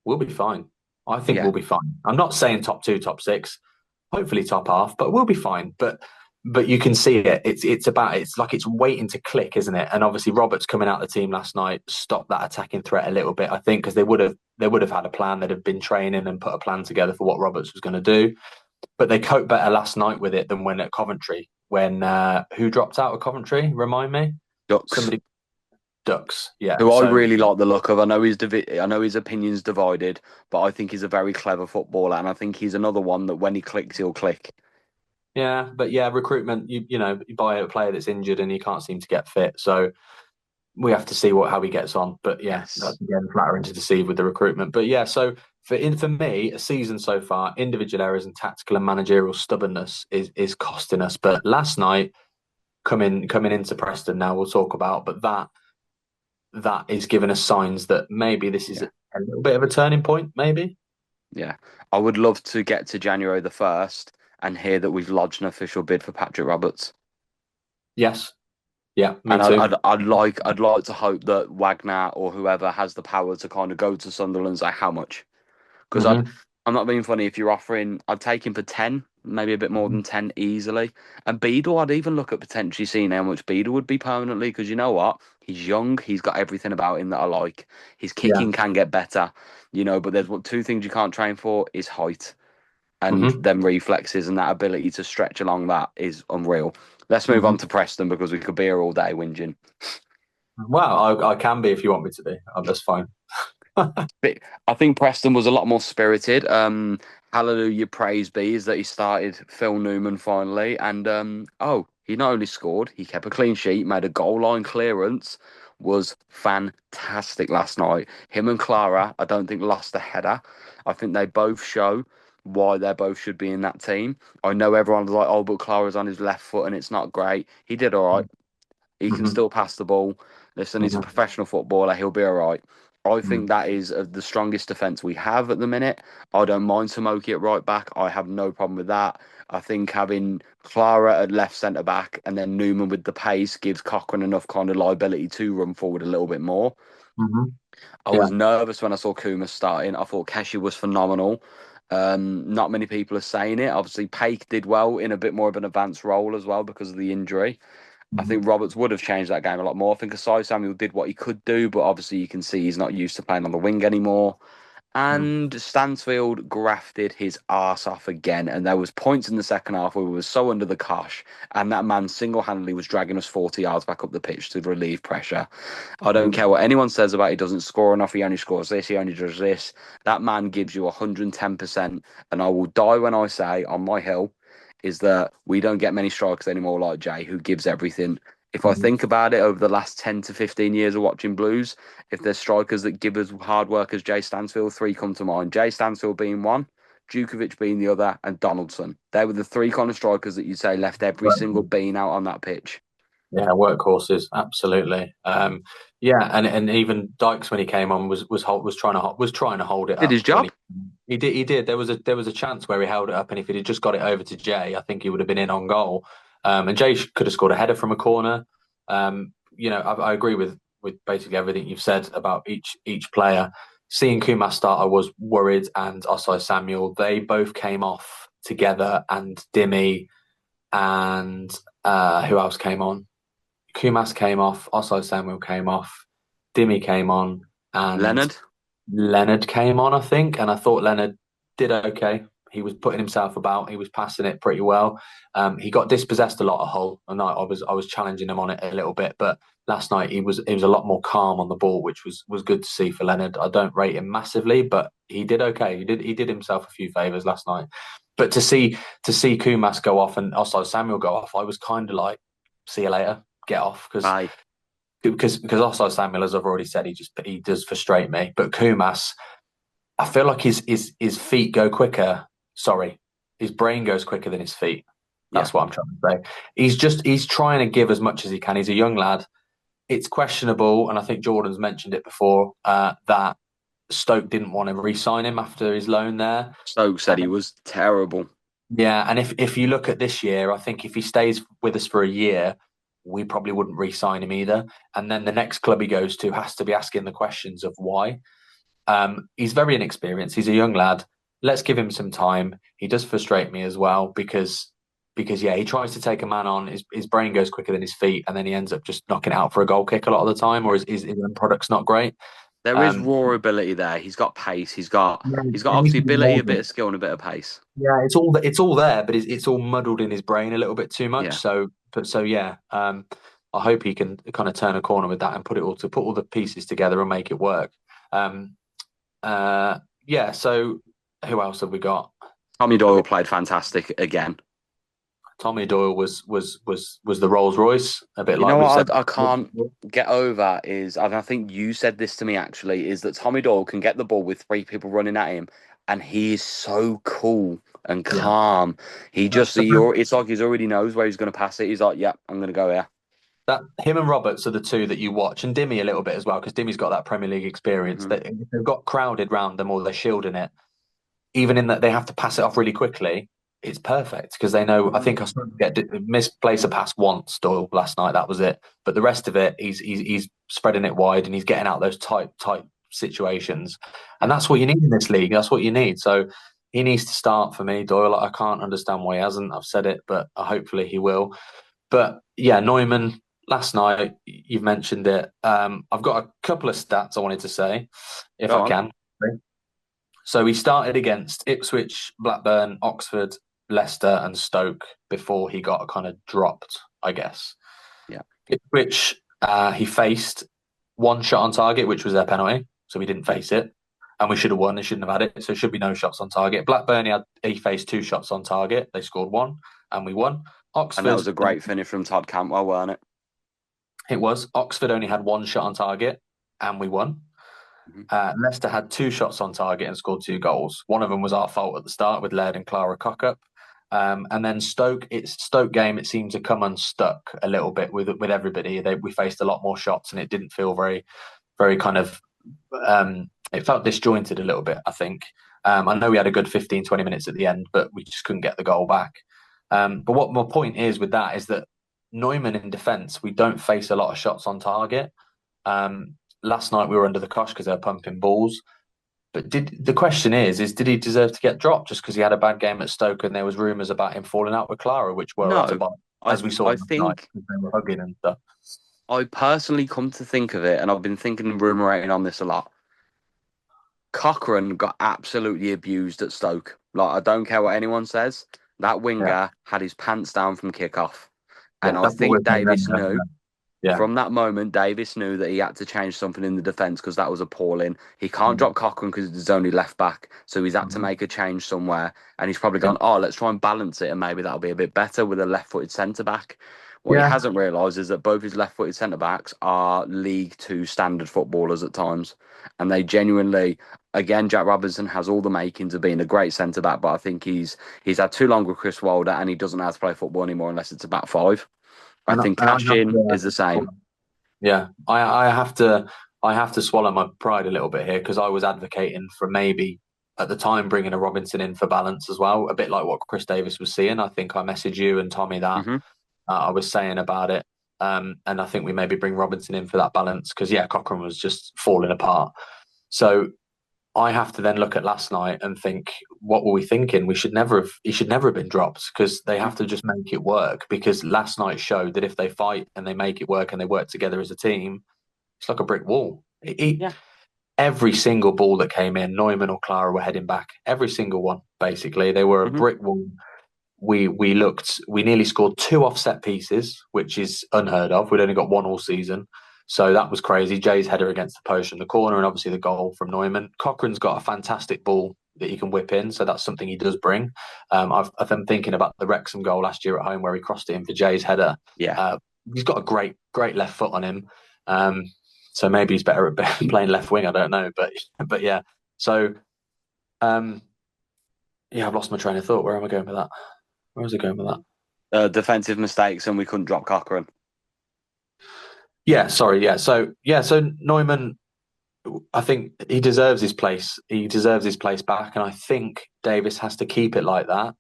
we'll be fine. I think Yeah, we'll be fine. I'm not saying top two, top six, hopefully top half, but we'll be fine. But you can see it. It's like it's waiting to click, isn't it? And obviously Roberts coming out of the team last night stopped that attacking threat a little bit. I think because they would have had a plan. They'd have been training and put a plan together for what Roberts was going to do. But they coped better last night with it than when at Coventry. When who dropped out of Coventry? Remind me. Ducks. Somebody Ducks. Yeah. Who I So really like the look of. I know his opinions divided, but I think he's a very clever footballer, and I think he's another one that when he clicks, he'll click. yeah, but yeah, recruitment. You buy a player that's injured and he can't seem to get fit. So we have to see how he gets on. But yeah, Yes. that's again flattering to deceive with the recruitment. But yeah, so for me, a season so far, individual errors and tactical and managerial stubbornness is costing us. But last night, coming into Preston now, we'll talk about, but that is giving us signs that maybe this is Yeah. a little bit of a turning point. Maybe. Yeah. I would love to get to January the 1st and hear that we've lodged an official bid for Patrick Roberts. Yes. Yeah. Me And too. I'd like to hope that Wagner or whoever has the power to kind of go to Sunderland and say how much. Because Hmm. I'm not being funny. If you're offering, I'd take him for 10, maybe a bit more than 10 easily. And Beadle, I'd even look at potentially seeing how much Beadle would be permanently. Because you know what? He's young. He's got everything about him that I like. His Yeah. kicking can get better, but there's two things you can't train for is height. and Hmm. them reflexes and that ability to stretch along that is unreal. Let's move Hmm. on to Preston because we could be here all day whinging. Well, I can be if you want me to be. That's fine. But I think Preston was a lot more spirited. Hallelujah, praise be, is that he started Phil Newman finally, and he not only scored, he kept a clean sheet, made a goal line clearance, was fantastic last night. Him and Clara, I don't think lost a header. I think they both show why they both should be in that team. I know everyone's like, oh, but Clara's on his left foot and it's not great. He did all right. He can Hmm. still pass the ball. Listen, he's a Hmm. professional footballer. He'll be all right. I Hmm. think that is the strongest defence we have at the minute. I don't mind Samoki at right back. I have no problem with that. I think having Clara at left centre back and then Newman with the pace gives Cochrane enough kind of liability to run forward a little bit more. Hmm. I Yeah. was nervous when I saw Kuma starting. I thought Keshi was phenomenal. Not many people are saying it. Obviously, Paik did well in a bit more of an advanced role as well because of the injury. I Hmm. think Roberts would have changed that game a lot more. I think Asai Samuel did what he could do, but obviously you can see he's not used to playing on the wing anymore. And Stansfield grafted his arse off again. And there was points in the second half where we were so under the cosh, and that man single-handedly was dragging us 40 yards back up the pitch to relieve pressure. I don't care what anyone says about he doesn't score enough, he only scores this, he only does this. That man gives you 110%. And I will die when I say on my hill is that we don't get many strikers anymore like Jay, who gives everything. If I Hmm. think about it over the last 10 to 15 years of watching Blues, if there's strikers that give us hard work as Jay Stansfield, three come to mind. Jay Stansfield being one, Djukovic being the other, and Donaldson. They were the three kind of strikers that you'd say left every single bean out on that pitch. Yeah, workhorses, absolutely. Yeah, and even Dykes when he came on was trying to hold it Did up his when job. he did. He did. There was a chance where he held it up, and if he'd just got it over to Jay, I think he would have been in on goal. And Jay could have scored a header from a corner. I agree with basically everything you've said about each player. Seeing Kumas start, I was worried, and Osai Samuel, they both came off together, and Dimmy and who else came on? Kumas came off, Oslo Samuel came off, Dimmy came on, and Leonard, Leonard came on, I think. And I thought Leonard did okay. He was putting himself about. He was passing it pretty well. He got dispossessed a lot at Hull, and I was challenging him on it a little bit. But last night he was a lot more calm on the ball, which was good to see for Leonard. I don't rate him massively, but he did okay. He did himself a few favors last night. But to see Kumas go off and Oslo Samuel go off, I was kind of like, see you later, get off, aye. because Oslo Samuel, as I've already said, he does frustrate me. But Kumas, I feel like his feet go quicker. Sorry, his brain goes quicker than his feet. Yeah. That's what I'm trying to say. He's trying to give as much as he can. He's a young lad. It's questionable, and I think Jordan's mentioned it before, that Stoke didn't want to re-sign him after his loan there. Stokes said he was terrible. Yeah, and if you look at this year, I think if he stays with us for a year, we probably wouldn't re-sign him either. And then the next club he goes to has to be asking the questions of why. He's very inexperienced. He's a young lad. Let's give him some time. He does frustrate me as well because yeah, he tries to take a man on. His brain goes quicker than his feet, and then he ends up just knocking it out for a goal kick a lot of the time, or his end product's not great. There is Um, raw ability there. He's got pace. He's got yeah, he's got it needs obviously to be ability, a bit molded. of skill, and a bit of pace. Yeah, it's all there, but it's all muddled in his brain a little bit too much. Yeah. So yeah, I hope he can kind of turn a corner with that and put all the pieces together and make it work. Um, yeah. So who else have we got? Tommy Have we, Doyle played fantastic again. Tommy Doyle was the Rolls Royce, a bit You like know we've said. what I can't get over is, and I think you said this to me actually, is that Tommy Doyle can get the ball with three people running at him, and he is so cool and Yeah, calm. He just, that, it's like he's already knows where he's going to pass it. He's like, yeah, I'm going to go here. that him and Roberts are the two that you watch, and Dimmy a little bit as well because Dimmy's got that Premier League experience. Hmm. That if they've got crowded round them or they're shielding it, even in that they have to pass it off really quickly, it's perfect because they know. I Hmm. think I saw him misplace a pass once, Doyle, last night. That was it. But the rest of it, he's spreading it wide and he's getting out those tight situations, and Yeah. that's what you need in this league. That's what you need. So he needs to start for me, Doyle. I can't understand why he hasn't. I've said it, but hopefully he will. But yeah, Neumann. Last night, you've mentioned it. I've got a couple of stats I wanted to say, if Go I on. can. So he started against Ipswich, Blackburn, Oxford, Leicester, and Stoke before he got kind of dropped, I guess. Yeah. Ipswich, he faced one shot on target, which was their penalty, so we didn't face it, and we should have won. They shouldn't have had it, so it should be no shots on target. Blackburn, he faced two shots on target. They scored one, and we won. And that Oxford, was a great finish from Todd Cantwell, weren't it? it was Oxford only had one shot on target, and we won. Mhm. Leicester had two shots on target and scored two goals. One of them was our fault at the start with Laird and Clara cock up. And then Stoke game. It seemed to come unstuck a little bit with everybody. We faced a lot more shots, and it didn't feel very, very kind of. It felt disjointed a little bit. I think. I know we had a good 15, 20 minutes at the end, but we just couldn't get the goal back. But what my point is with that is that Neumann in defence, we don't face a lot of shots on target. Last night we were under the cosh because they were pumping balls. But the question is did he deserve to get dropped just because he had a bad game at Stoke and there was rumours about him falling out with Clara, which were utter No, bollocks, as we saw I last night think because they were hugging and stuff. I personally come to think of it, and I've been thinking and rumorating on this a lot. Cochrane got absolutely abused at Stoke. Like, I don't care what anyone says. That Yeah, winger had his pants down from kickoff. yeah, And I that's what we're think saying Davis then. knew Yeah, from that moment, Davis knew that he had to change something in the defence because that was appalling. He can't mm, drop Cochrane because it's only left back. So he's had to mhm, make a change somewhere. And he's probably yeah, gone, oh, let's try and balance it. And maybe that'll be a bit better with a left footed centre back. What he yeah, hasn't realised is that both his left footed centre backs are League Two standard footballers at times. And they genuinely, again, Jack Robinson has all the makings of being a great centre back, but I think he's had too long with Chris Wilder and he doesn't know how to play football anymore unless it's a back five. I think and I have Cashin to, is the same. yeah, I have to swallow my pride a little bit here because I was advocating for maybe at the time bringing a Robinson in for balance as well, a bit like what Chris Davis was seeing. I think I messaged you and Tommy that. Hmm. I was saying about it. And I think we maybe bring Robinson in for that balance because, yeah, Cochrane was just falling apart. So I have to then look at last night and think, what were we thinking? He should never have been dropped because they have to just make it work. Because last night showed that if they fight and they make it work and they work together as a team, it's like a brick wall. Yeah. Every single ball that came in, Neumann or Clara were heading back. Every single one, basically. They were a Hmm. brick wall. We nearly scored two offset pieces, which is unheard of. We'd only got one all season. So that was crazy. Jay's header against the post in the corner, and obviously the goal from Neumann. Cochrane's got a fantastic ball that he can whip in, so that's something he does bring. I've been thinking about the Wrexham goal last year at home where he crossed it in for Jay's header. Yeah. He's got a great left foot on him. Um, so maybe he's better at playing left wing. I don't know, but yeah. So yeah, I've lost my train of thought. Where am I going with that? Where was I going with that? Defensive mistakes, and we couldn't drop Cochrane. Yeah, sorry. So Neumann, I think he deserves his place. He deserves his place back, and I think Davis has to keep it like that.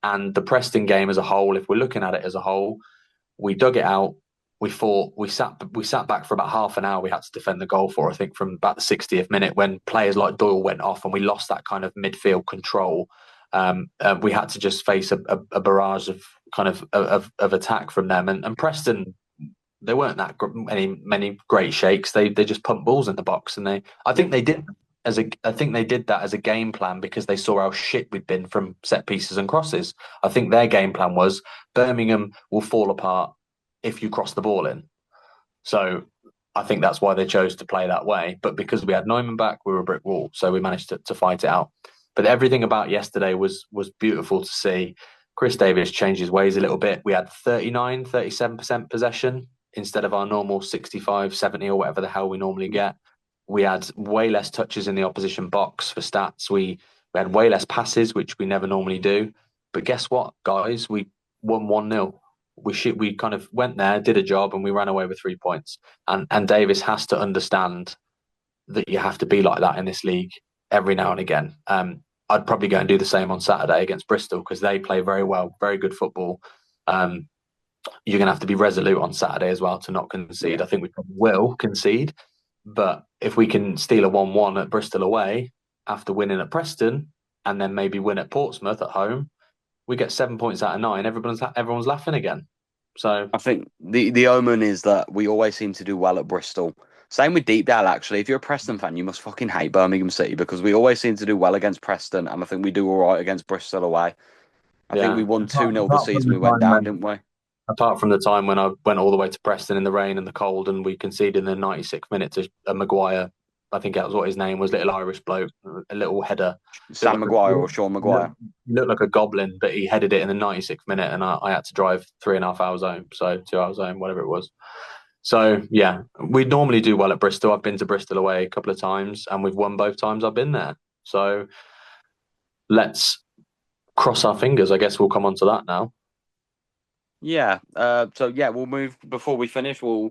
And the Preston game as a whole, if we're looking at it as a whole, we dug it out. We fought. We sat back for about half an hour. We had to defend the goal for, I think, from about the 60th minute when players like Doyle went off and we lost that kind of midfield control. We had to just face a barrage of kind of attack from them. And Preston, they weren't that many great shakes. They just pumped balls in the box, and I Yeah. think they did I think they did that as a game plan because they saw how shit we'd been from set pieces and crosses. I think their game plan was Birmingham will fall apart if you cross the ball in. So I think that's why they chose to play that way. But because we had Neumann back, we were a brick wall, so we managed to fight it out. But everything about yesterday was beautiful to see. Chris Davis changed his ways a little bit. We had 37% possession instead of our normal 65, 70 or whatever the hell we normally get. We had way less touches in the opposition box for stats. We had way less passes, which we never normally do. But guess what, guys? We won 1-0. We kind of went there, did a job, and we ran away with 3 points. And Davis has to understand that you have to be like that in this league every now and again. I'd probably go and do the same on Saturday against Bristol because they play very well, very good football. Um, you're going to have to be resolute on Saturday as well to not concede. Yeah. I think we probably will concede, but if we can steal a 1-1 at Bristol away after winning at Preston and then maybe win at Portsmouth at home, we get 7 points out of 9. Everyone's laughing again. So I think the omen is that we always seem to do well at Bristol. Same with Deepdale, actually. If you're a Preston fan, you must fucking hate Birmingham City because we always seem to do well against Preston, and I think we do all right against Bristol away. I think we Yeah. won 2-0 the Apart from season the we went time down, when didn't we? apart from the time when I went all the way to Preston in the rain and the cold, and we conceded in the 96th minute to a Maguire. I think that was what his name was, little Irish bloke, a little header. Sam Maguire or Sean Looked, Maguire. looked like a goblin, but he headed it in the 96th minute, and I had to drive 3.5 hours home, so 2 hours home, whatever it was. So yeah, we normally do well at Bristol. I've been to Bristol away a couple of times, and we've won both times I've been there. So let's cross our fingers. I guess we'll come on to that now. Yeah. So yeah, we'll move before we finish. We'll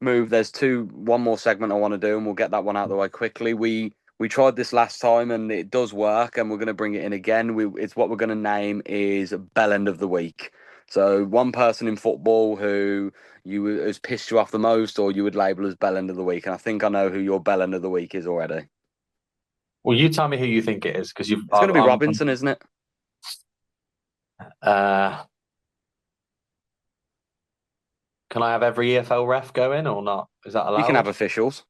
move. There's one more segment I want to do, and we'll get that one out of the way quickly. We tried this last time, and it does work, and we're going to bring it in again. It's what we're going to name is Bell End of the Week. So one person in football who has pissed you off the most, or you would label as Bell End of the Week, and I think I know who your Bell End of the Week is already. Well, you tell me who you think it is, because you've. It's going to be Robinson, isn't it? Uh, can I have every EFL ref go in or not? Is that You can have allowed? officials.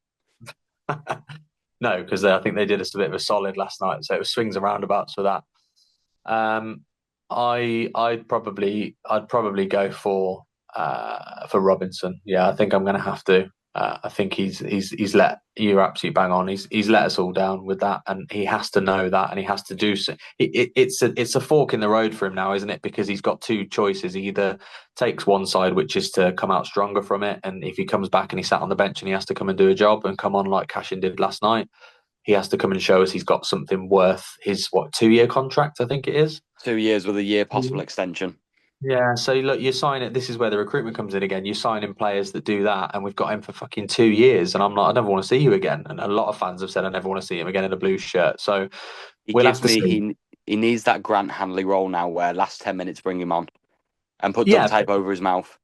No, because I think they did us a bit of a solid last night, so it was swings and roundabouts for that. Um, I'd probably go for Robinson. Yeah, I think I'm going to have to. I think he's let you're absolutely bang on. He's let us all down with that, and he has to know that, and he has to do so. It's a fork in the road for him now, isn't it? Because he's got two choices. He either takes one side, which is to come out stronger from it, and if he comes back and he sat on the bench and he has to come and do a job and come on like Cashin did last night, he has to come and show us he's got something worth his 2-year contract, I think it is. 2 years with a year possible extension. Yeah, so look, you sign it. This is where the recruitment comes in again. You sign in players that do that, and we've got him for fucking 2 years. And I'm like, I never want to see you again. And a lot of fans have said, I never want to see him again in a blue shirt. So He we'll have gives to me see. he needs that Grant Hanley role now, where last 10 minutes bring him on and put duct Yeah, tape over his mouth.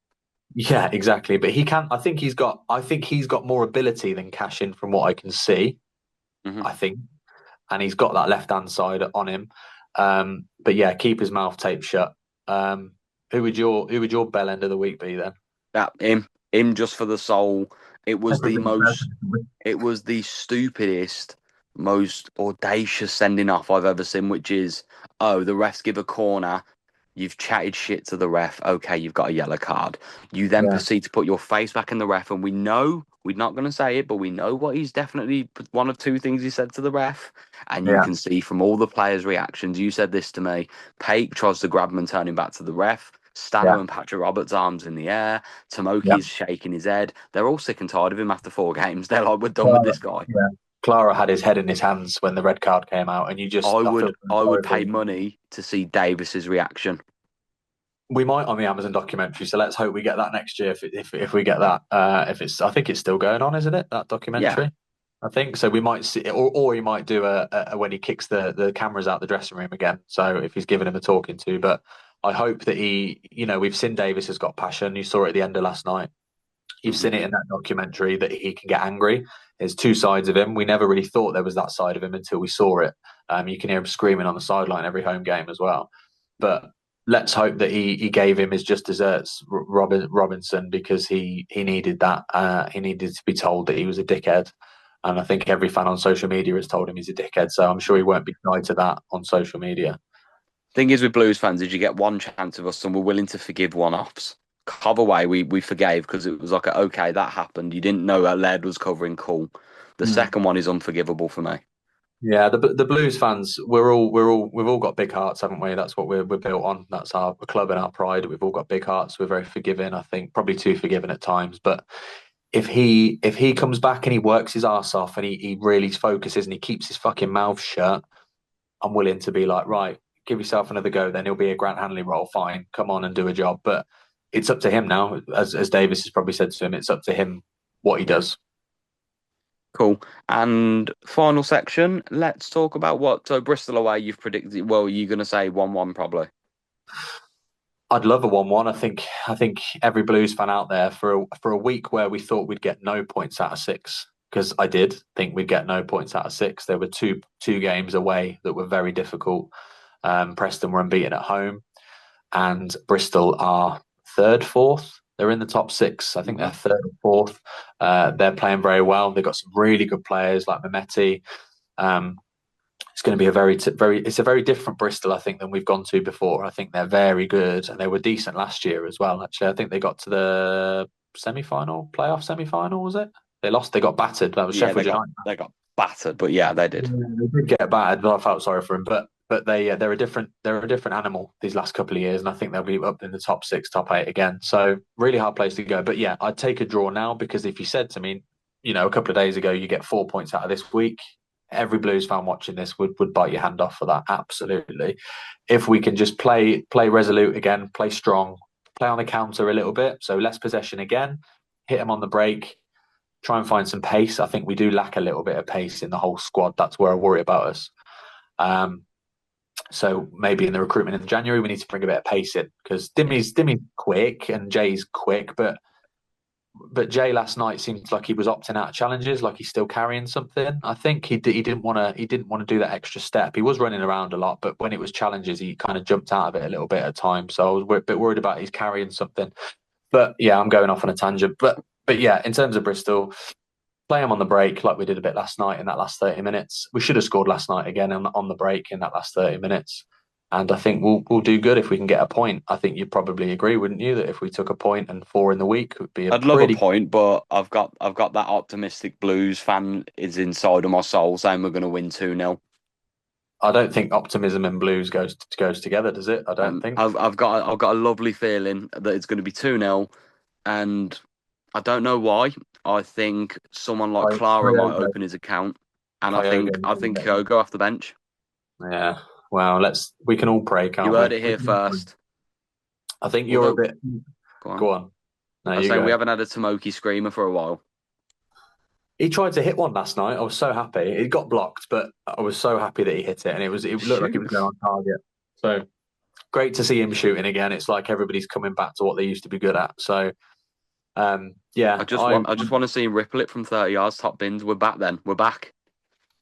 yeah, exactly. But he can. I think he's got more ability than Cash in from what I can see. Hmm. I think, and he's got that left hand side on him. But yeah, keep his mouth taped shut. Who would your bell end of the week be then? That him just for the soul. It was the Everybody most. says. It was the stupidest, most audacious sending off I've ever seen. Which is, oh, the refs give a corner. You've chatted shit to the ref. Okay, you've got a yellow card. You then Yeah, proceed to put your face back in the ref, and we know we're not going to say it, but we know what he's definitely one of two things he said to the ref, and you yeah, can see from all the players' reactions. You said this to me. Pake tries to grab him and turn him back to the ref. yeah, Stano and Patrick Roberts' arms in the air. yeah. Tomoki's shaking his head. They're all sick and tired of him after 4 games. They're like, we're done with Clara, this guy. yeah. Clara had his head in his hands when the red card came out, and I feel I would sorry for pay him. money to see Davis's reaction. We might on the Amazon documentary, so let's hope we get that next year. If we get that, if it's, I think it's still going on, isn't it? That Yeah. documentary, I think so. We might see, or he might do a when he kicks the cameras out the dressing room again. So if he's giving him a talking to, but I hope that we've seen Davis has got passion. You saw it at the end of last night. You've Hmm. seen it in that documentary that he can get angry. There's two sides of him. We never really thought there was that side of him until we saw it. You can hear him screaming on the sideline every home game as well. But let's hope that he gave him his just desserts, Robinson, because he needed that. He needed to be told that he was a dickhead. And I think every fan on social media has told him he's a dickhead. So I'm sure he won't be shy to that on social media. Thing is with Blues fans is you get one chance of us and we're willing to forgive one-offs. Covaway we forgave because it was like, okay, that happened. You didn't know that Laird was covering, cool. The Mm. second one is unforgivable for me. Yeah, the Blues fans, we've all got big hearts, haven't we? That's what we're built on. That's our club and our pride. We've all got big hearts. We're very forgiving. I think probably too forgiving at times. But if he comes back and he works his ass off and he really focuses and he keeps his fucking mouth shut, I'm willing to be like, right, give yourself another go. Then he'll be a Grant Hanley role. Fine, come on and do a job. But it's up to him now, as Davis has probably said to him. It's up to him what he does. Cool. And final section, let's talk about what so Bristol away you've predicted. Well, you're gonna say 1-1 probably. I'd love a 1-1. I think every Blues fan out there for a week where we thought we'd get no points out of six, because I did think we'd get no points out of six. There were two games away that were very difficult. Preston were unbeaten at home, and Bristol are third, fourth. They're in the top six. I think they're third or fourth. They're playing very well. They've got some really good players like Mehmeti. Um, it's going to be a it's a very different Bristol, I think, than we've gone to before. I think they're very good, and they were decent last year as well. Actually, I think they got to the playoff semi-final, was it? They lost. They got battered. That was Yeah, Sheffield United. they got battered, but yeah, they did. Yeah, they did get battered, but I felt sorry for them. But they're a different animal these last couple of years, and I think they'll be up in the top six, top eight again. So really hard place to go. But yeah, I'd take a draw now because if you said to me, a couple of days ago, you get 4 points out of this week, every Blues fan watching this would bite your hand off for that. Absolutely. If we can just play resolute again, play strong, play on the counter a little bit, so less possession again, hit them on the break, try and find some pace. I think we do lack a little bit of pace in the whole squad. That's where I worry about us. So maybe in the recruitment in January, we need to bring a bit of pace in because Dimmy's quick and Jay's quick, but Jay last night seemed like he was opting out of challenges, like he's still carrying something. I think he didn't want to do that extra step. He was running around a lot, but when it was challenges, he kind of jumped out of it a little bit at a time. So I was a bit worried about he's carrying something. But yeah, I'm going off on a tangent. But yeah, in terms of Bristol, play them on the break like we did a bit last night in that last 30 minutes. We should have scored last night again on the break in that last 30 minutes. And I think we'll do good if we can get a point. I think you'd probably agree, wouldn't you, that if we took a point and 4 in the week, it would be a I'd love a pretty. point, but I've got that optimistic Blues fan is inside of my soul saying we're going to win 2-0. I don't think optimism and Blues goes together, does it? I don't think. I've got a lovely feeling that it's going to be 2-0, and I don't know why. I think someone like Clara might Kyogo, open his account, and Kyogo. I think Kyogo off the bench. Yeah. Well, we can all pray, You can't heard we? it here first. I think you're a Although, bit. go on. Go on. No, I was you saying we go. haven't had a Tomoki screamer for a while. He tried to hit one last night. I was so happy. It got blocked, but I was so happy that he hit it, and it looked like it was Shoot. going on target. So great to see him shooting again. It's like everybody's coming back to what they used to be good at. So yeah, I just want to see him ripple it from 30 yards top bins. We're back then. We're back.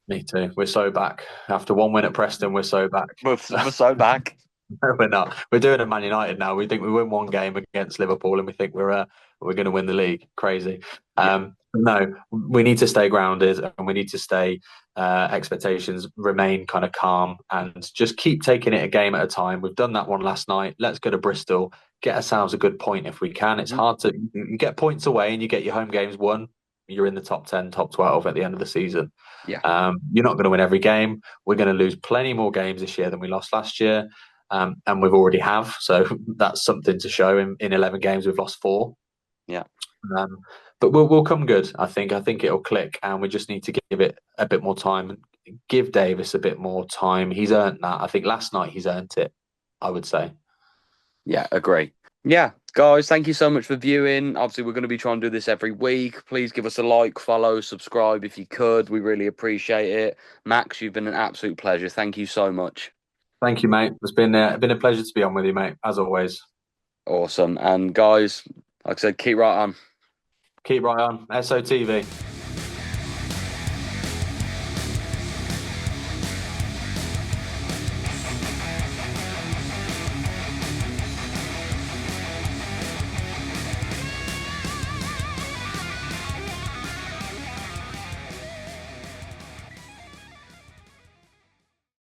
me too. We're so back. After one win at Preston, we're so back. We're so back. We're not. We're doing a Man United now. We think we win one game against Liverpool, and we think we're going to win the league. Crazy. Yeah. No, we need to stay grounded, and we need to stay expectations remain kind of calm, and just keep taking it a game at a time. We've done that one last night. Let's go to Bristol, get ourselves a good point if we can. It's hard to you get points away, and you get your home games won. You're in the top 10, top 12 at the end of the season. Yeah. You're not going to win every game. We're going to lose plenty more games this year than we lost last year. And we've already have. So that's something to show. In 11 games, we've lost 4. Yeah. But we'll come good, I think. I think it'll click, and we just need to give it a bit more time. Give Davis a bit more time. He's earned that. I think last night he's earned it, I would say. Yeah, agree. Yeah, guys, thank you so much for viewing. Obviously, we're going to be trying to do this every week. Please give us a like, follow, subscribe if you could. We really appreciate it. Max, you've been an absolute pleasure. Thank you so much. Thank you, mate. It's been a pleasure to be on with you, mate, as always. Awesome. And guys, like I said, keep right on. Keep right on. SOTV.